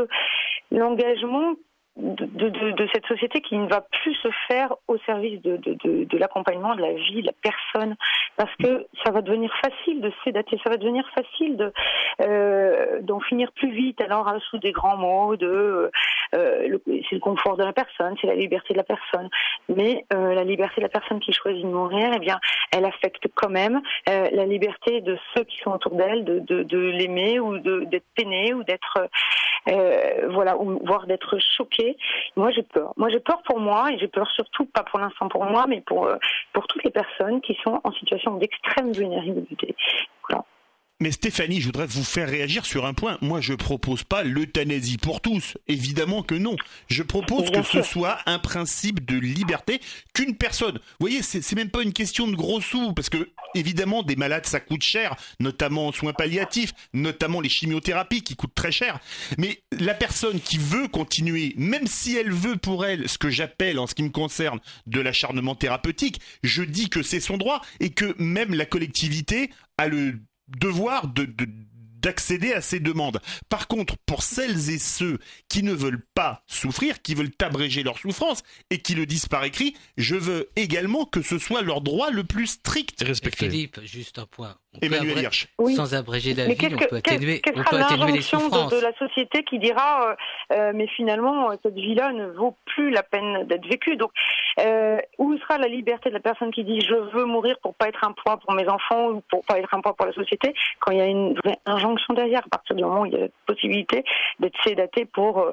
[SPEAKER 9] l'engagement de cette société qui ne va plus se faire au service de l'accompagnement de la vie de la personne, parce que ça va devenir facile de sédater, ça va devenir facile d'en finir plus vite, alors sous des grands mots c'est le confort de la personne, c'est la liberté de la personne, mais la liberté de la personne qui choisit de mourir, eh bien, elle affecte quand même la liberté de ceux qui sont autour d'elle, de l'aimer ou d'être peiné ou d'être ou voire d'être choqué. Moi, j'ai peur. Moi, j'ai peur pour moi, et j'ai peur surtout, pas pour l'instant pour moi, mais pour toutes les personnes qui sont en situation d'extrême vulnérabilité. Voilà.
[SPEAKER 4] Mais Stéphanie, je voudrais vous faire réagir sur un point. Moi, je propose pas l'euthanasie pour tous. Évidemment que non. Je propose que ce soit un principe de liberté qu'une personne. Vous voyez, c'est même pas une question de gros sous, parce que évidemment, des malades, ça coûte cher, notamment en soins palliatifs, notamment les chimiothérapies qui coûtent très cher. Mais la personne qui veut continuer, même si elle veut pour elle ce que j'appelle, en ce qui me concerne, de l'acharnement thérapeutique, je dis que c'est son droit et que même la collectivité a le devoir d'accéder à ces demandes. Par contre, pour celles et ceux qui ne veulent pas souffrir, qui veulent abréger leur souffrance et qui le disent par écrit, je veux également que ce soit leur droit le plus strict.
[SPEAKER 3] Respecté.
[SPEAKER 6] Philippe, juste un point.
[SPEAKER 4] Emmanuel Hirsch.
[SPEAKER 9] Oui.
[SPEAKER 6] Sans abréger la
[SPEAKER 9] mais
[SPEAKER 6] vie, on peut atténuer les souffrances.
[SPEAKER 9] De la société qui dira mais finalement cette vie-là ne vaut plus la peine d'être vécue. Donc où sera la liberté de la personne qui dit je veux mourir pour pas être un poids pour mes enfants ou pour pas être un poids pour la société, quand il y a une vraie injonction derrière, à partir du moment où il y a la possibilité d'être sédaté pour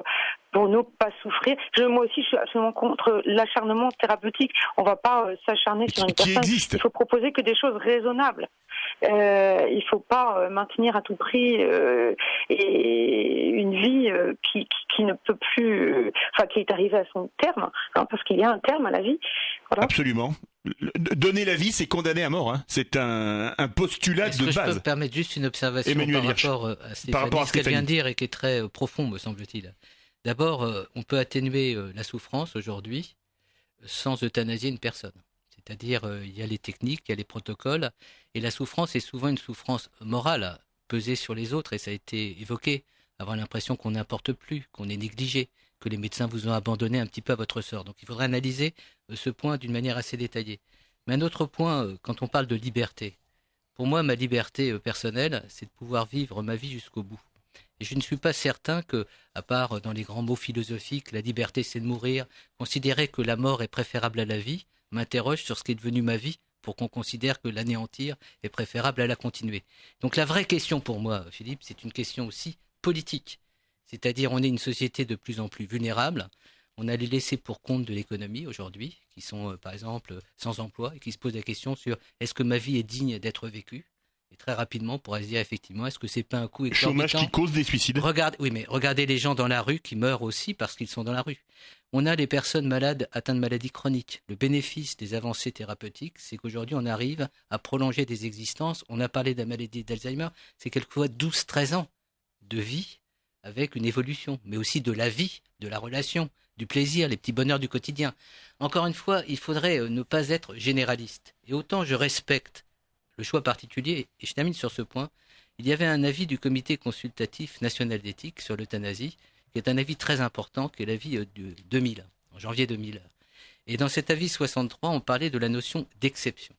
[SPEAKER 9] ne pas souffrir. Moi aussi, je suis absolument contre l'acharnement thérapeutique. On ne va pas s'acharner sur une personne. Il faut proposer que des choses raisonnables. Il ne faut pas maintenir à tout prix et une vie qui ne peut plus, qui est arrivée à son terme, parce qu'il y a un terme à la vie. Voilà.
[SPEAKER 4] Absolument. Donner la vie, c'est condamner à mort. Hein. C'est un postulat de base.
[SPEAKER 6] Je peux me permettre juste une observation par rapport à ce qu'elle vient de dire et qui est très profond, me semble-t-il. D'abord, on peut atténuer la souffrance aujourd'hui sans euthanasier une personne. C'est-à-dire, il y a les techniques, il y a les protocoles, et la souffrance est souvent une souffrance morale, pesée sur les autres, et ça a été évoqué, avoir l'impression qu'on n'importe plus, qu'on est négligé, que les médecins vous ont abandonné un petit peu à votre sort. Donc il faudrait analyser ce point d'une manière assez détaillée. Mais un autre point, quand on parle de liberté, pour moi, ma liberté personnelle, c'est de pouvoir vivre ma vie jusqu'au bout. Et je ne suis pas certain que, à part dans les grands mots philosophiques, la liberté c'est de mourir, considérer que la mort est préférable à la vie, m'interroge sur ce qui est devenu ma vie pour qu'on considère que l'anéantir est préférable à la continuer. Donc la vraie question pour moi, Philippe, c'est une question aussi politique. C'est-à-dire on est une société de plus en plus vulnérable, on a les laissés pour compte de l'économie aujourd'hui, qui sont par exemple sans emploi et qui se posent la question sur est-ce que ma vie est digne d'être vécue ? Et très rapidement, on pourrait se dire effectivement, est-ce que c'est pas un coût exorbitant ?
[SPEAKER 4] Chômage qui cause des suicides.
[SPEAKER 6] Regardez les gens dans la rue qui meurent aussi parce qu'ils sont dans la rue. On a les personnes malades atteintes de maladies chroniques. Le bénéfice des avancées thérapeutiques, c'est qu'aujourd'hui, on arrive à prolonger des existences. On a parlé de la maladie d'Alzheimer, c'est quelquefois 12-13 ans de vie avec une évolution, mais aussi de la vie, de la relation, du plaisir, les petits bonheurs du quotidien. Encore une fois, il faudrait ne pas être généraliste. Et autant je respecte le choix particulier, et je termine sur ce point, il y avait un avis du Comité consultatif national d'éthique sur l'euthanasie, qui est un avis très important, qui est l'avis de 2000, en janvier 2000. Et dans cet avis 63, on parlait de la notion d'exception.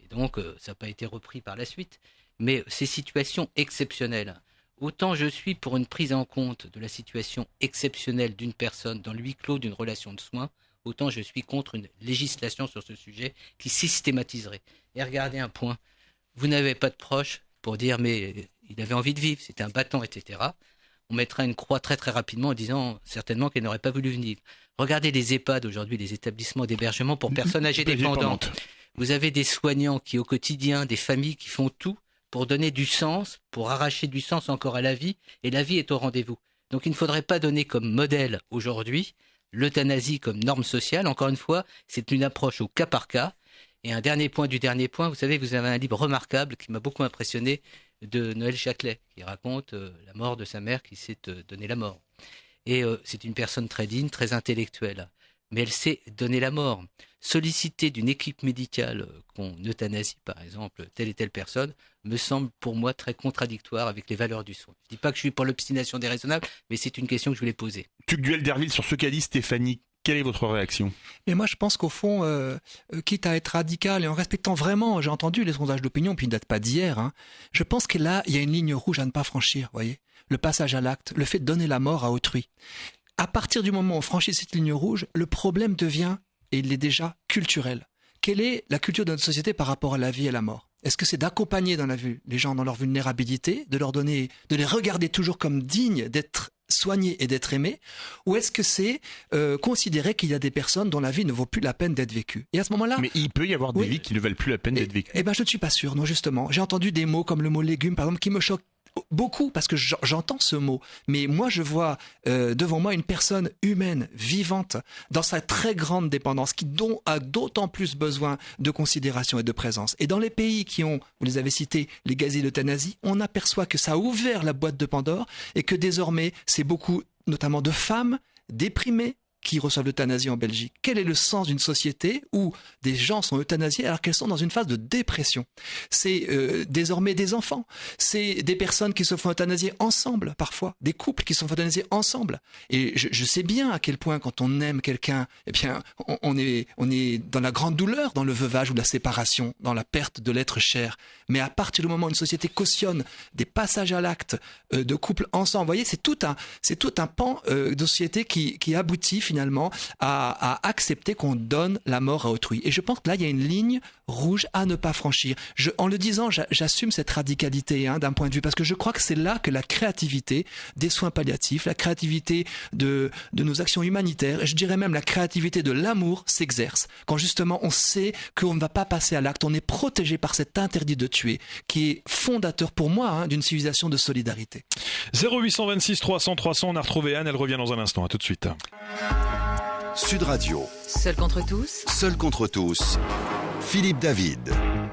[SPEAKER 6] Et donc, ça n'a pas été repris par la suite, mais ces situations exceptionnelles, autant je suis pour une prise en compte de la situation exceptionnelle d'une personne dans le huis clos d'une relation de soins, autant je suis contre une législation sur ce sujet qui systématiserait. Et regardez un point, vous n'avez pas de proches pour dire mais il avait envie de vivre, c'était un battant, etc. On mettra une croix très très rapidement en disant certainement qu'elle n'aurait pas voulu venir. Regardez les EHPAD aujourd'hui, les établissements d'hébergement pour personnes âgées dépendantes. Vous avez des soignants qui au quotidien, des familles qui font tout pour donner du sens, pour arracher du sens encore à la vie, et la vie est au rendez-vous. Donc il ne faudrait pas donner comme modèle aujourd'hui l'euthanasie comme norme sociale. Encore une fois, c'est une approche au cas par cas. Et un dernier point du dernier point, vous savez, vous avez un livre remarquable qui m'a beaucoup impressionné de Noël Châtelet, qui raconte la mort de sa mère qui s'est donné la mort. Et c'est une personne très digne, très intellectuelle, mais elle s'est donné la mort. Solliciter d'une équipe médicale qu'on euthanasie, par exemple, telle et telle personne, me semble pour moi très contradictoire avec les valeurs du soin. Je ne dis pas que je suis pour l'obstination déraisonnable, mais c'est une question que je voulais poser.
[SPEAKER 4] Tugdual d'Herville, sur ce qu'a dit Stéphanie, quelle est votre réaction ?
[SPEAKER 5] Mais moi, je pense qu'au fond, quitte à être radical et en respectant vraiment, j'ai entendu les sondages d'opinion, puis ils ne datent pas d'hier, hein, je pense que là, il y a une ligne rouge à ne pas franchir, voyez, le passage à l'acte, le fait de donner la mort à autrui. À partir du moment où on franchit cette ligne rouge, le problème devient, et il est déjà, culturel. Quelle est la culture de notre société par rapport à la vie et à la mort ? Est-ce que c'est d'accompagner dans la vue les gens dans leur vulnérabilité, de leur donner, de les regarder toujours comme dignes d'être soignés et d'être aimés, ou est-ce que c'est considérer qu'il y a des personnes dont la vie ne vaut plus la peine d'être vécue ? Et à ce moment-là,
[SPEAKER 4] mais il peut y avoir des vies qui ne valent plus la peine d'être vécues.
[SPEAKER 5] Eh ben, je ne suis pas sûr, non, justement. J'ai entendu des mots comme le mot légume, par exemple, qui me choquent beaucoup parce que j'entends ce mot, mais moi je vois devant moi une personne humaine, vivante, dans sa très grande dépendance, qui a d'autant plus besoin de considération et de présence. Et dans les pays qui ont, vous les avez cités, légalisé l'euthanasie, on aperçoit que ça a ouvert la boîte de Pandore et que désormais c'est beaucoup, notamment de femmes déprimées, qui reçoivent l'euthanasie en Belgique. Quel est le sens d'une société où des gens sont euthanasiés alors qu'elles sont dans une phase de dépression ? C'est désormais des enfants, c'est des personnes qui se font euthanasier ensemble parfois, des couples qui se font euthanasier ensemble. Et je sais bien à quel point quand on aime quelqu'un, eh bien on est dans la grande douleur, dans le veuvage ou la séparation, dans la perte de l'être cher. Mais à partir du moment où une société cautionne des passages à l'acte de couples ensemble, vous voyez, c'est tout un pan de société qui aboutit finalement à accepter qu'on donne la mort à autrui. Et je pense que là, il y a une ligne rouge à ne pas franchir. En le disant, j'assume cette radicalité d'un point de vue, parce que je crois que c'est là que la créativité des soins palliatifs, la créativité de nos actions humanitaires, et je dirais même la créativité de l'amour s'exerce. Quand justement on sait qu'on ne va pas passer à l'acte, on est protégé par cet interdit de tuer, qui est fondateur pour moi d'une civilisation de solidarité.
[SPEAKER 3] 0826 300 300, on a retrouvé Anne, elle revient dans un instant, à tout de suite.
[SPEAKER 2] Sud Radio.
[SPEAKER 1] Seul contre tous.
[SPEAKER 2] Seul contre tous. Philippe David.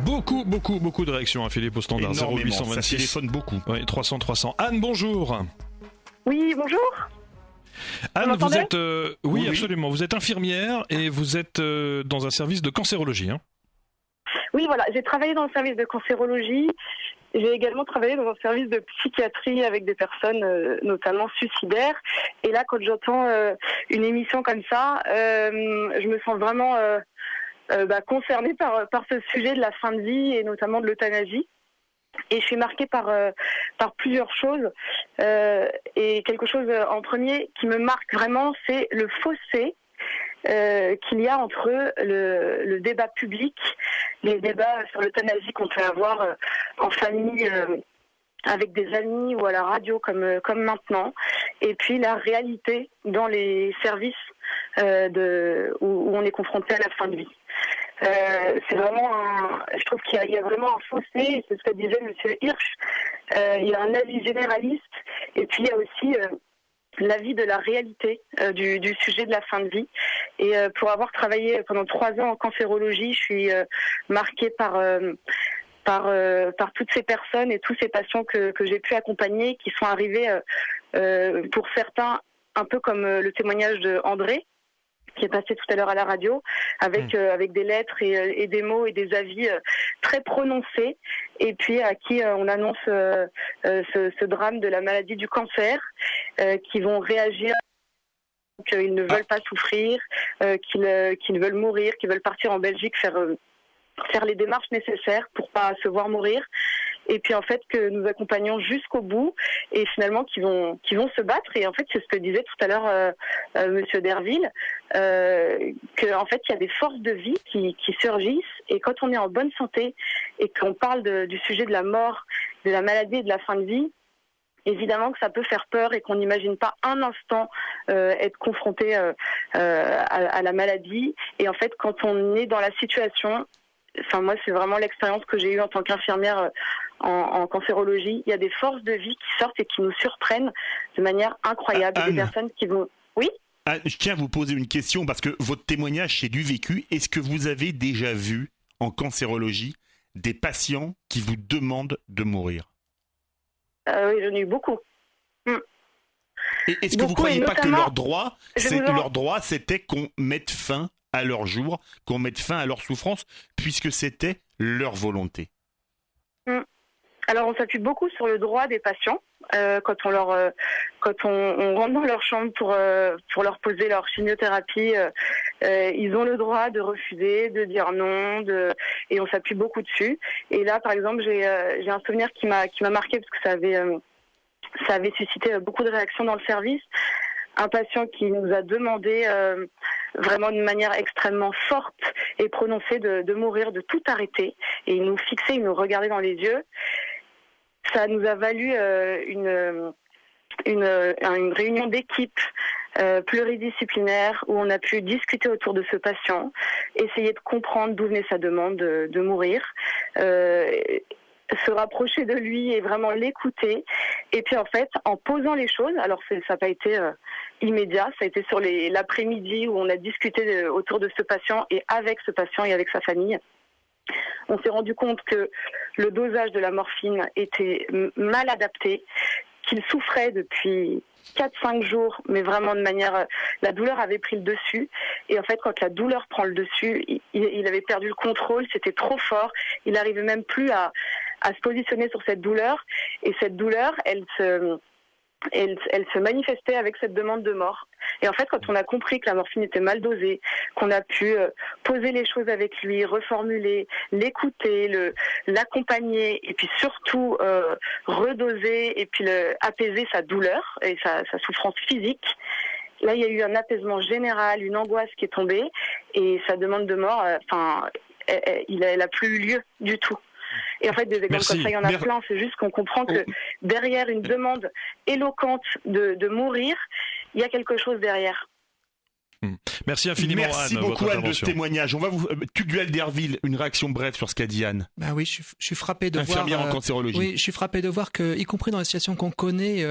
[SPEAKER 3] Beaucoup de réactions à Philippe au standard.
[SPEAKER 4] Énormément,
[SPEAKER 3] 0826.
[SPEAKER 4] ça téléphone beaucoup.
[SPEAKER 3] Oui, 300 300. Anne, bonjour.
[SPEAKER 10] Oui, bonjour.
[SPEAKER 3] Anne, vous êtes oui,
[SPEAKER 4] Oui.
[SPEAKER 3] absolument. Vous êtes infirmière et vous êtes dans un service de cancérologie. Hein.
[SPEAKER 10] Oui, voilà, j'ai travaillé dans le service de cancérologie. J'ai également travaillé dans un service de psychiatrie avec des personnes notamment suicidaires. Et là, quand j'entends une émission comme ça, je me sens vraiment concernée par ce sujet de la fin de vie et notamment de l'euthanasie. Et je suis marquée par plusieurs choses. Et quelque chose en premier qui me marque vraiment, c'est le fossé qu'il y a entre le débat public, les débats sur l'euthanasie qu'on peut avoir en famille avec des amis ou à la radio comme maintenant, et puis la réalité dans les services où on est confronté à la fin de vie. C'est vraiment je trouve qu'il y a vraiment un fossé, c'est ce que disait Monsieur Hirsch, il y a un avis généraliste, et puis il y a aussi l'avis de la réalité du sujet de la fin de vie. Et pour avoir travaillé pendant 3 ans en cancérologie, je suis marquée par toutes ces personnes et tous ces patients que j'ai pu accompagner, qui sont arrivés pour certains un peu comme le témoignage de André, qui est passé tout à l'heure à la radio, avec des lettres et des mots et des avis très prononcés, et puis à qui on annonce ce drame de la maladie du cancer, qui vont réagir, qu'ils ne veulent pas souffrir, qu'ils veulent mourir, qu'ils veulent partir en Belgique faire les démarches nécessaires pour pas se voir mourir. Et puis en fait que nous accompagnons jusqu'au bout, et finalement qui vont se battre. Et en fait c'est ce que disait tout à l'heure Monsieur Derville, que en fait il y a des forces de vie qui surgissent, et quand on est en bonne santé et qu'on parle du sujet de la mort, de la maladie et de la fin de vie, évidemment que ça peut faire peur et qu'on n'imagine pas un instant être confronté à la maladie. Et en fait, quand on est dans la situation, enfin moi c'est vraiment l'expérience que j'ai eue en tant qu'infirmière en cancérologie, il y a des forces de vie qui sortent et qui nous surprennent de manière incroyable. Des personnes qui vont... Oui ?
[SPEAKER 4] Je tiens à vous poser une question parce que votre témoignage c'est du vécu. Est-ce que vous avez déjà vu en cancérologie des patients qui vous demandent de mourir ?
[SPEAKER 10] Oui, j'en ai eu beaucoup.
[SPEAKER 4] Et est-ce que vous ne croyez pas que leur droit, c'était qu'on mette fin à leur jour, qu'on mette fin à leur souffrance, puisque c'était leur volonté ?
[SPEAKER 10] Alors, on s'appuie beaucoup sur le droit des patients quand on rentre dans leur chambre pour leur poser leur chimiothérapie. Ils ont le droit de refuser, de dire non, et on s'appuie beaucoup dessus. Et là, par exemple, j'ai un souvenir qui m'a marqué parce que ça avait suscité beaucoup de réactions dans le service. Un patient qui nous a demandé vraiment d'une manière extrêmement forte et prononcée de mourir, de tout arrêter. Et il nous fixait, il nous regardait dans les yeux. Ça nous a valu une réunion d'équipe pluridisciplinaire où on a pu discuter autour de ce patient, essayer de comprendre d'où venait sa demande de mourir, se rapprocher de lui et vraiment l'écouter. Et puis en fait, en posant les choses, alors ça n'a pas été immédiat, ça a été sur l'après-midi où on a discuté autour de ce patient et avec ce patient et avec sa famille. On s'est rendu compte que le dosage de la morphine était mal adapté, qu'il souffrait depuis 4-5 jours, mais vraiment de manière... La douleur avait pris le dessus. Et en fait, quand la douleur prend le dessus, il avait perdu le contrôle, c'était trop fort. Il n'arrivait même plus à se positionner sur cette douleur. Et cette douleur, elle se manifestait avec cette demande de mort. Et en fait, quand on a compris que la morphine était mal dosée, qu'on a pu poser les choses avec lui, reformuler, l'écouter, l'accompagner, et puis surtout redoser et puis apaiser sa douleur et sa souffrance physique, là, il y a eu un apaisement général, une angoisse qui est tombée, et sa demande de mort, elle a plus eu lieu du tout. Et en fait, des exemples comme ça, il y en a plein. C'est juste qu'on comprend que derrière une demande éloquente de mourir, il y a quelque chose derrière.
[SPEAKER 3] Merci infiniment,
[SPEAKER 4] Merci
[SPEAKER 3] Anne.
[SPEAKER 4] beaucoup, Anne, de ce témoignage. On va Tugdual Derville, une réaction brève sur ce qu'a dit Anne.
[SPEAKER 5] Ben oui, je suis frappé de voir.
[SPEAKER 4] Infirmière en cancérologie.
[SPEAKER 5] Oui, je suis frappé de voir que, y compris dans les situations qu'on connaît,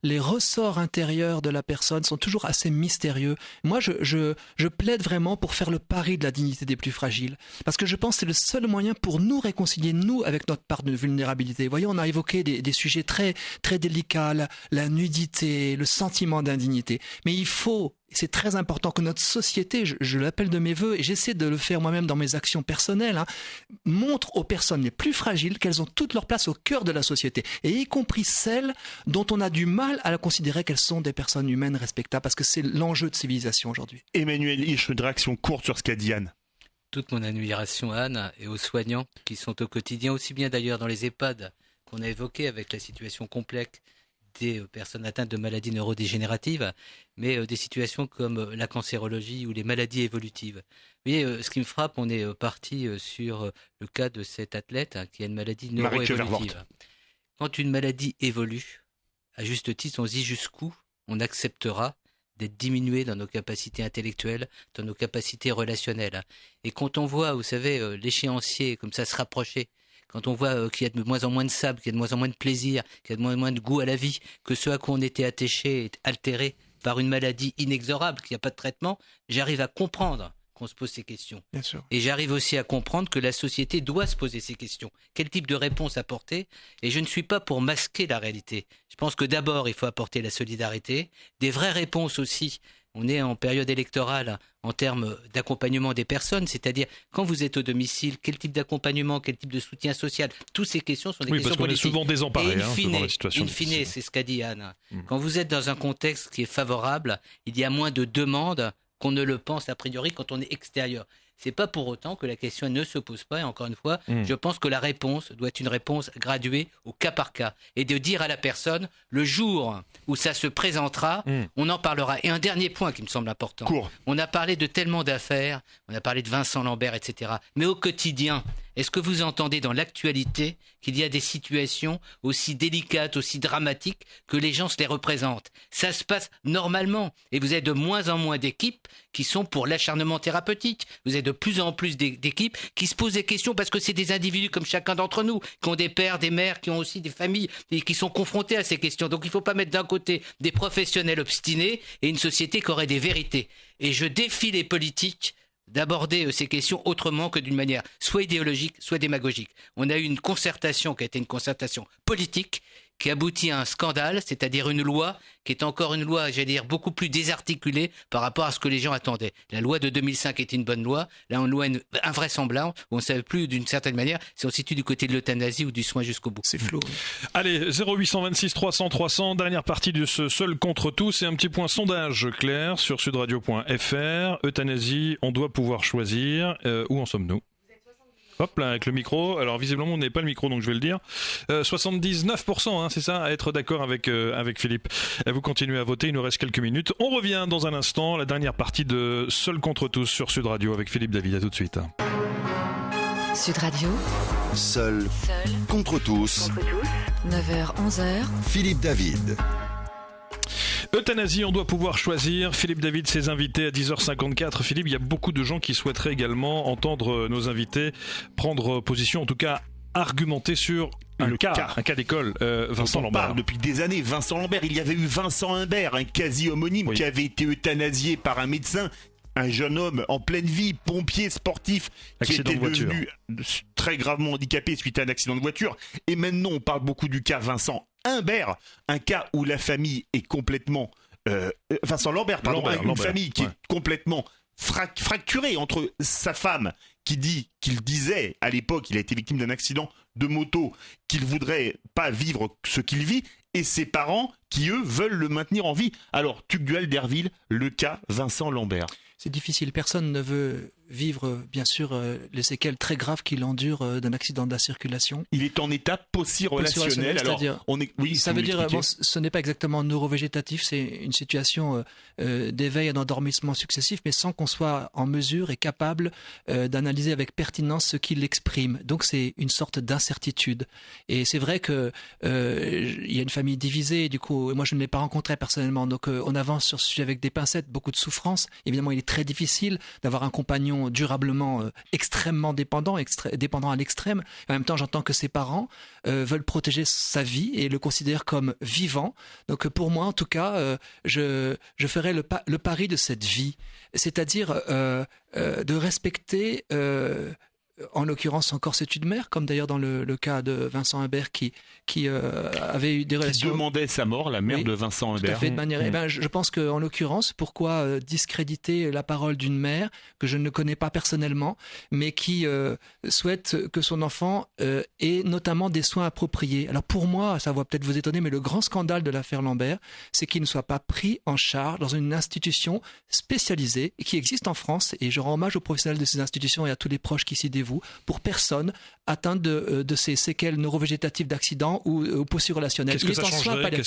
[SPEAKER 5] les ressorts intérieurs de la personne sont toujours assez mystérieux. Moi, je plaide vraiment pour faire le pari de la dignité des plus fragiles, parce que je pense que c'est le seul moyen pour nous réconcilier, nous, avec notre part de vulnérabilité. Vous voyez, on a évoqué des sujets très, très délicats, la nudité, le sentiment d'indignité. Mais il faut... C'est très important que notre société, je l'appelle de mes voeux, et j'essaie de le faire moi-même dans mes actions personnelles, montre aux personnes les plus fragiles qu'elles ont toute leur place au cœur de la société, et y compris celles dont on a du mal à considérer qu'elles sont des personnes humaines respectables, parce que c'est l'enjeu de civilisation aujourd'hui.
[SPEAKER 4] Emmanuel Hirsch, une réaction courte sur ce qu'a dit Anne.
[SPEAKER 6] Toute mon admiration à Anne et aux soignants qui sont au quotidien, aussi bien d'ailleurs dans les EHPAD qu'on a évoqué avec la situation complexe des personnes atteintes de maladies neurodégénératives, mais des situations comme la cancérologie ou les maladies évolutives. Vous voyez, ce qui me frappe, on est parti sur le cas de cet athlète qui a une maladie neuroévolutive. Quand une maladie évolue, à juste titre, on se dit jusqu'où on acceptera d'être diminué dans nos capacités intellectuelles, dans nos capacités relationnelles. Et quand on voit, vous savez, l'échéancier comme ça se rapprocher, quand on voit qu'il y a de moins en moins de sable, qu'il y a de moins en moins de plaisir, qu'il y a de moins en moins de goût à la vie, que ce à quoi on était attaché est altéré par une maladie inexorable, qu'il n'y a pas de traitement, j'arrive à comprendre qu'on se pose ces questions.
[SPEAKER 5] Bien sûr.
[SPEAKER 6] Et j'arrive aussi à comprendre que la société doit se poser ces questions. Quel type de réponse apporter ? Et je ne suis pas pour masquer la réalité. Je pense que d'abord, il faut apporter la solidarité, des vraies réponses aussi. On est en période électorale en termes d'accompagnement des personnes, c'est-à-dire quand vous êtes au domicile, quel type d'accompagnement, quel type de soutien social, toutes ces questions sont des questions politiques. Oui, parce
[SPEAKER 3] qu'on est souvent désemparés devant la situation.
[SPEAKER 6] In fine, c'est ce qu'a dit Anne. Quand vous êtes dans un contexte qui est favorable, il y a moins de demandes qu'on ne le pense a priori quand on est extérieur. C'est pas pour autant que la question ne se pose pas. Et encore une fois, je pense que la réponse doit être une réponse graduée au cas par cas. Et de dire à la personne, le jour où ça se présentera, on en parlera. Et un dernier point qui me semble important. On a parlé de tellement d'affaires, on a parlé de Vincent Lambert, etc. Mais au quotidien, Est-ce que vous entendez dans l'actualité qu'il y a des situations aussi délicates, aussi dramatiques, que les gens se les représentent? Ça se passe normalement. Et vous avez de moins en moins d'équipes qui sont pour l'acharnement thérapeutique. Vous avez de plus en plus d'équipes qui se posent des questions parce que c'est des individus comme chacun d'entre nous, qui ont des pères, des mères, qui ont aussi des familles et qui sont confrontés à ces questions. Donc il ne faut pas mettre d'un côté des professionnels obstinés et une société qui aurait des vérités. Et je défie les politiques d'aborder ces questions autrement que d'une manière soit idéologique, soit démagogique. On a eu une concertation qui a été une concertation politique qui aboutit à un scandale, c'est-à-dire une loi qui est encore une loi, j'allais dire, beaucoup plus désarticulée par rapport à ce que les gens attendaient. La loi de 2005 était une bonne loi, là on loi invraisemblable, où on ne savait plus d'une certaine manière si on se situe du côté de l'euthanasie ou du soin jusqu'au bout.
[SPEAKER 5] C'est flou.
[SPEAKER 3] Allez, 0826 300 300, dernière partie de ce seul contre tous, et un petit point sondage clair sur sudradio.fr. Euthanasie, on doit pouvoir choisir. Où en sommes-nous ? Hop là, avec le micro. Alors visiblement on n'est pas le micro, donc je vais le dire. 79%, hein, c'est ça, à être d'accord avec Philippe. Vous continuez à voter, il nous reste quelques minutes. On revient dans un instant, la dernière partie de Seul contre tous sur Sud Radio avec Philippe David. À tout de suite.
[SPEAKER 1] Sud Radio,
[SPEAKER 2] Seul contre tous.
[SPEAKER 1] 9h-11h,
[SPEAKER 2] Philippe David.
[SPEAKER 3] Euthanasie, on doit pouvoir choisir. Philippe David, ses invités à 10h54. Philippe, il y a beaucoup de gens qui souhaiteraient également entendre nos invités prendre position, en tout cas argumenter sur un cas d'école. Vincent Lambert.
[SPEAKER 4] On parle depuis des années. Vincent Lambert, il y avait eu Vincent Humbert, un quasi-homonyme qui avait été euthanasié par un médecin. Un jeune homme en pleine vie, pompier sportif, qui était devenu très gravement handicapé suite à un accident de voiture. Et maintenant, on parle beaucoup du cas Vincent Humbert, un cas où la famille est complètement... Vincent Lambert, pardon, une famille qui est complètement fracturée entre sa femme qui dit qu'il disait à l'époque, il a été victime d'un accident de moto, qu'il voudrait pas vivre ce qu'il vit, et ses parents qui, eux, veulent le maintenir en vie. Alors, Tugdual d'Herville, le cas Vincent Lambert.
[SPEAKER 5] C'est difficile. Personne ne veut vivre, bien sûr, les séquelles très graves qu'il endure d'un accident de la circulation.
[SPEAKER 4] Il est en état post-relationnel. Alors,
[SPEAKER 5] ça veut dire, ce n'est pas exactement neurovégétatif, c'est une situation d'éveil et d'endormissement successif, mais sans qu'on soit en mesure et capable d'analyser avec pertinence ce qu'il exprime. Donc, c'est une sorte d'incertitude. Et c'est vrai que il y a une famille divisée. Du coup, moi, je ne l'ai pas rencontré personnellement. Donc, on avance sur ce sujet avec des pincettes, beaucoup de souffrance. Évidemment, il est très difficile d'avoir un compagnon durablement extrêmement dépendant à l'extrême. En même temps, j'entends que ses parents veulent protéger sa vie et le considèrent comme vivant. Donc pour moi, en tout cas, je ferai le pari de cette vie, c'est-à-dire de respecter... en l'occurrence encore cette mère, comme d'ailleurs dans le cas de Vincent Humbert qui avait eu des relations...
[SPEAKER 4] Qui demandait sa mort, la mère de Vincent Humbert.
[SPEAKER 5] Tout à fait, de manière... je pense qu'en l'occurrence, pourquoi discréditer la parole d'une mère que je ne connais pas personnellement, mais qui souhaite que son enfant ait notamment des soins appropriés. Alors pour moi, ça va peut-être vous étonner, mais le grand scandale de l'affaire Lambert, c'est qu'il ne soit pas pris en charge dans une institution spécialisée qui existe en France, et je rends hommage aux professionnels de ces institutions et à tous les proches qui s'y dévouent, pour personne atteinte de ces séquelles neurovégétatives d'accident ou post-relationnel.
[SPEAKER 3] Qu'est-ce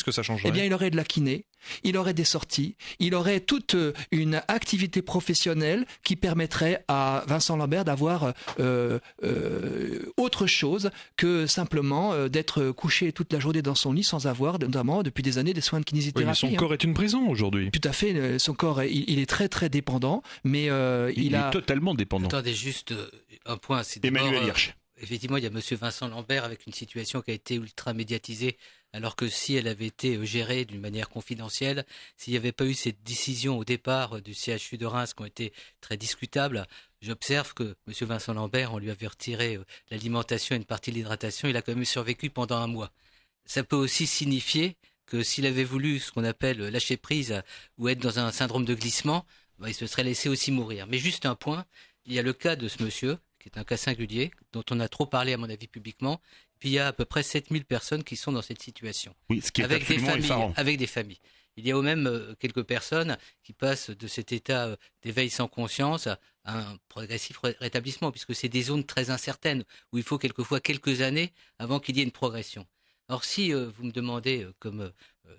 [SPEAKER 3] que ça changerait ?
[SPEAKER 5] Eh bien, il aurait de la kiné, il aurait des sorties, il aurait toute une activité professionnelle qui permettrait à Vincent Lambert d'avoir autre chose que simplement d'être couché toute la journée dans son lit sans avoir, notamment depuis des années, des soins de kinésithérapie.
[SPEAKER 3] Oui, mais son corps est une prison aujourd'hui.
[SPEAKER 5] Tout à fait, son corps, il est très très dépendant, mais il est
[SPEAKER 4] totalement dépendant.
[SPEAKER 6] Attendez, juste un point, c'est
[SPEAKER 4] Emmanuel Hirsch.
[SPEAKER 6] Effectivement, il y a monsieur Vincent Lambert avec une situation qui a été ultra médiatisée, alors que si elle avait été gérée d'une manière confidentielle, s'il n'y avait pas eu cette décision au départ du CHU de Reims qui ont été très discutables, j'observe que monsieur Vincent Lambert, on lui avait retiré l'alimentation et une partie de l'hydratation, il a quand même survécu pendant un mois. Ça peut aussi signifier que s'il avait voulu ce qu'on appelle lâcher prise ou être dans un syndrome de glissement, il se serait laissé aussi mourir. Mais juste un point, il y a le cas de ce monsieur, qui est un cas singulier, dont on a trop parlé à mon avis publiquement, puis il y a à peu près 7000 personnes qui sont dans cette situation.
[SPEAKER 4] Oui, ce qui est
[SPEAKER 6] avec
[SPEAKER 4] absolument effarant.
[SPEAKER 6] Avec des familles. Il y a même quelques personnes qui passent de cet état d'éveil sans conscience à un progressif rétablissement, puisque c'est des zones très incertaines, où il faut quelquefois quelques années avant qu'il y ait une progression. Alors si vous me demandez, comme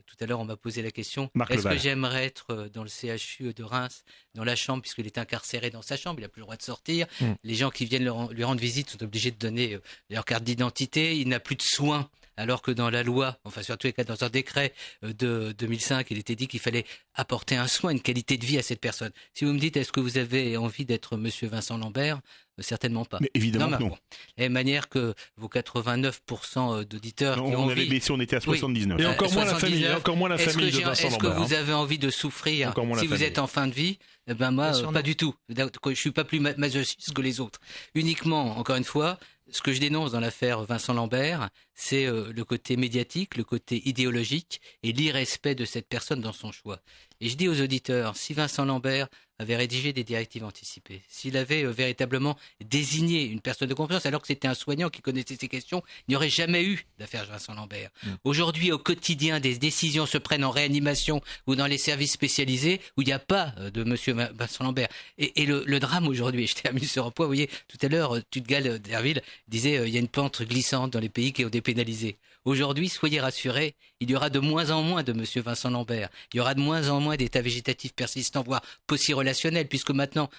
[SPEAKER 6] tout à l'heure on m'a posé la question,
[SPEAKER 4] Marc
[SPEAKER 6] est-ce
[SPEAKER 4] Leval.
[SPEAKER 6] que j'aimerais être dans le CHU de Reims, dans la chambre, puisqu'il est incarcéré dans sa chambre, il n'a plus le droit de sortir, les gens qui viennent lui rendre visite sont obligés de donner leur carte d'identité, il n'a plus de soins. Alors que dans la loi, enfin sur tous les cas dans un décret de 2005, il était dit qu'il fallait apporter un soin, une qualité de vie à cette personne. Si vous me dites, est-ce que vous avez envie d'être Monsieur Vincent Lambert ? Certainement pas.
[SPEAKER 4] Mais évidemment que non.
[SPEAKER 6] Bon. De la même manière que vos 89% d'auditeurs qui ont
[SPEAKER 4] On avait
[SPEAKER 6] envie...
[SPEAKER 4] baissé, on était à 79.
[SPEAKER 3] Et encore moins la
[SPEAKER 6] 79,
[SPEAKER 3] famille, encore moins la famille de Vincent
[SPEAKER 6] Est-ce que
[SPEAKER 3] Lambert.
[SPEAKER 6] vous avez envie de souffrir
[SPEAKER 3] Encore moins la
[SPEAKER 6] si vous
[SPEAKER 3] famille.
[SPEAKER 6] êtes en fin de vie ? Eh ben moi,
[SPEAKER 5] Bien sûr,
[SPEAKER 6] pas
[SPEAKER 5] non.
[SPEAKER 6] du tout. Je suis pas plus masochiste que les autres. Uniquement, encore une fois, ce que je dénonce dans l'affaire Vincent Lambert, c'est le côté médiatique, le côté idéologique et l'irrespect de cette personne dans son choix. Et je dis aux auditeurs, si Vincent Lambert avait rédigé des directives anticipées, s'il avait véritablement désigné une personne de confiance alors que c'était un soignant qui connaissait ces questions, il n'y aurait jamais eu d'affaire Vincent Lambert. Aujourd'hui, au quotidien, des décisions se prennent en réanimation ou dans les services spécialisés où il n'y a pas de monsieur Vincent Lambert. Et le drame aujourd'hui, et je termine sur un point, vous voyez, tout à l'heure, Tudgal Derville disait il y a une pente glissante dans les pays qui ont dépénalisé. Aujourd'hui, soyez rassurés, il y aura de moins en moins de monsieur Vincent Lambert. Il y aura de moins en moins d'états végétatifs persistants, voire relationnels, puisque maintenant,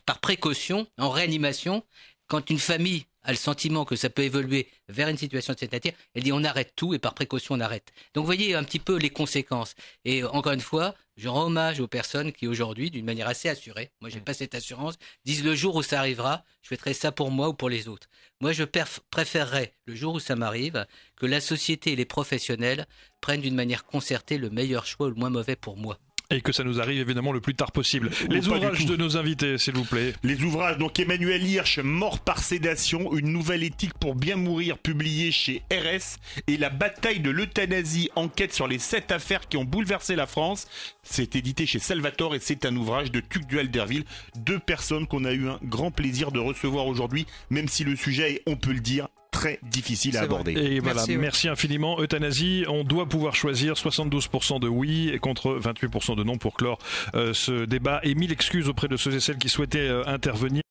[SPEAKER 6] par précaution, en réanimation, quand une famille a le sentiment que ça peut évoluer vers une situation de cette nature, elle dit on arrête tout et par précaution on arrête. Donc vous voyez un petit peu les conséquences. Et encore une fois, je rends hommage aux personnes qui aujourd'hui, d'une manière assez assurée, moi j'ai pas cette assurance, disent le jour où ça arrivera, je ferai ça pour moi ou pour les autres. Moi je préférerais, le jour où ça m'arrive, que la société et les professionnels prennent d'une manière concertée le meilleur choix ou le moins mauvais pour moi.
[SPEAKER 3] Et que ça nous arrive évidemment le plus tard possible. Les
[SPEAKER 4] Pas du
[SPEAKER 3] ouvrages
[SPEAKER 4] tout.
[SPEAKER 3] de nos invités, s'il vous plaît.
[SPEAKER 4] Les ouvrages, donc Emmanuel Hirsch, Mort par sédation, une nouvelle éthique pour bien mourir, publié chez RS, et La bataille de l'euthanasie, enquête sur les 7 affaires qui ont bouleversé la France. C'est édité chez Salvatore et c'est un ouvrage de Tudgal Derville, 2 personnes qu'on a eu un grand plaisir de recevoir aujourd'hui, même si le sujet est, on peut le dire, très difficile à
[SPEAKER 5] C'est vrai.
[SPEAKER 4] aborder.
[SPEAKER 3] Et voilà,
[SPEAKER 5] Merci, ouais.
[SPEAKER 3] merci infiniment. Euthanasie, on doit pouvoir choisir 72% de oui et contre 28% de non pour clore ce débat. Et 1000 excuses auprès de ceux et celles qui souhaitaient intervenir.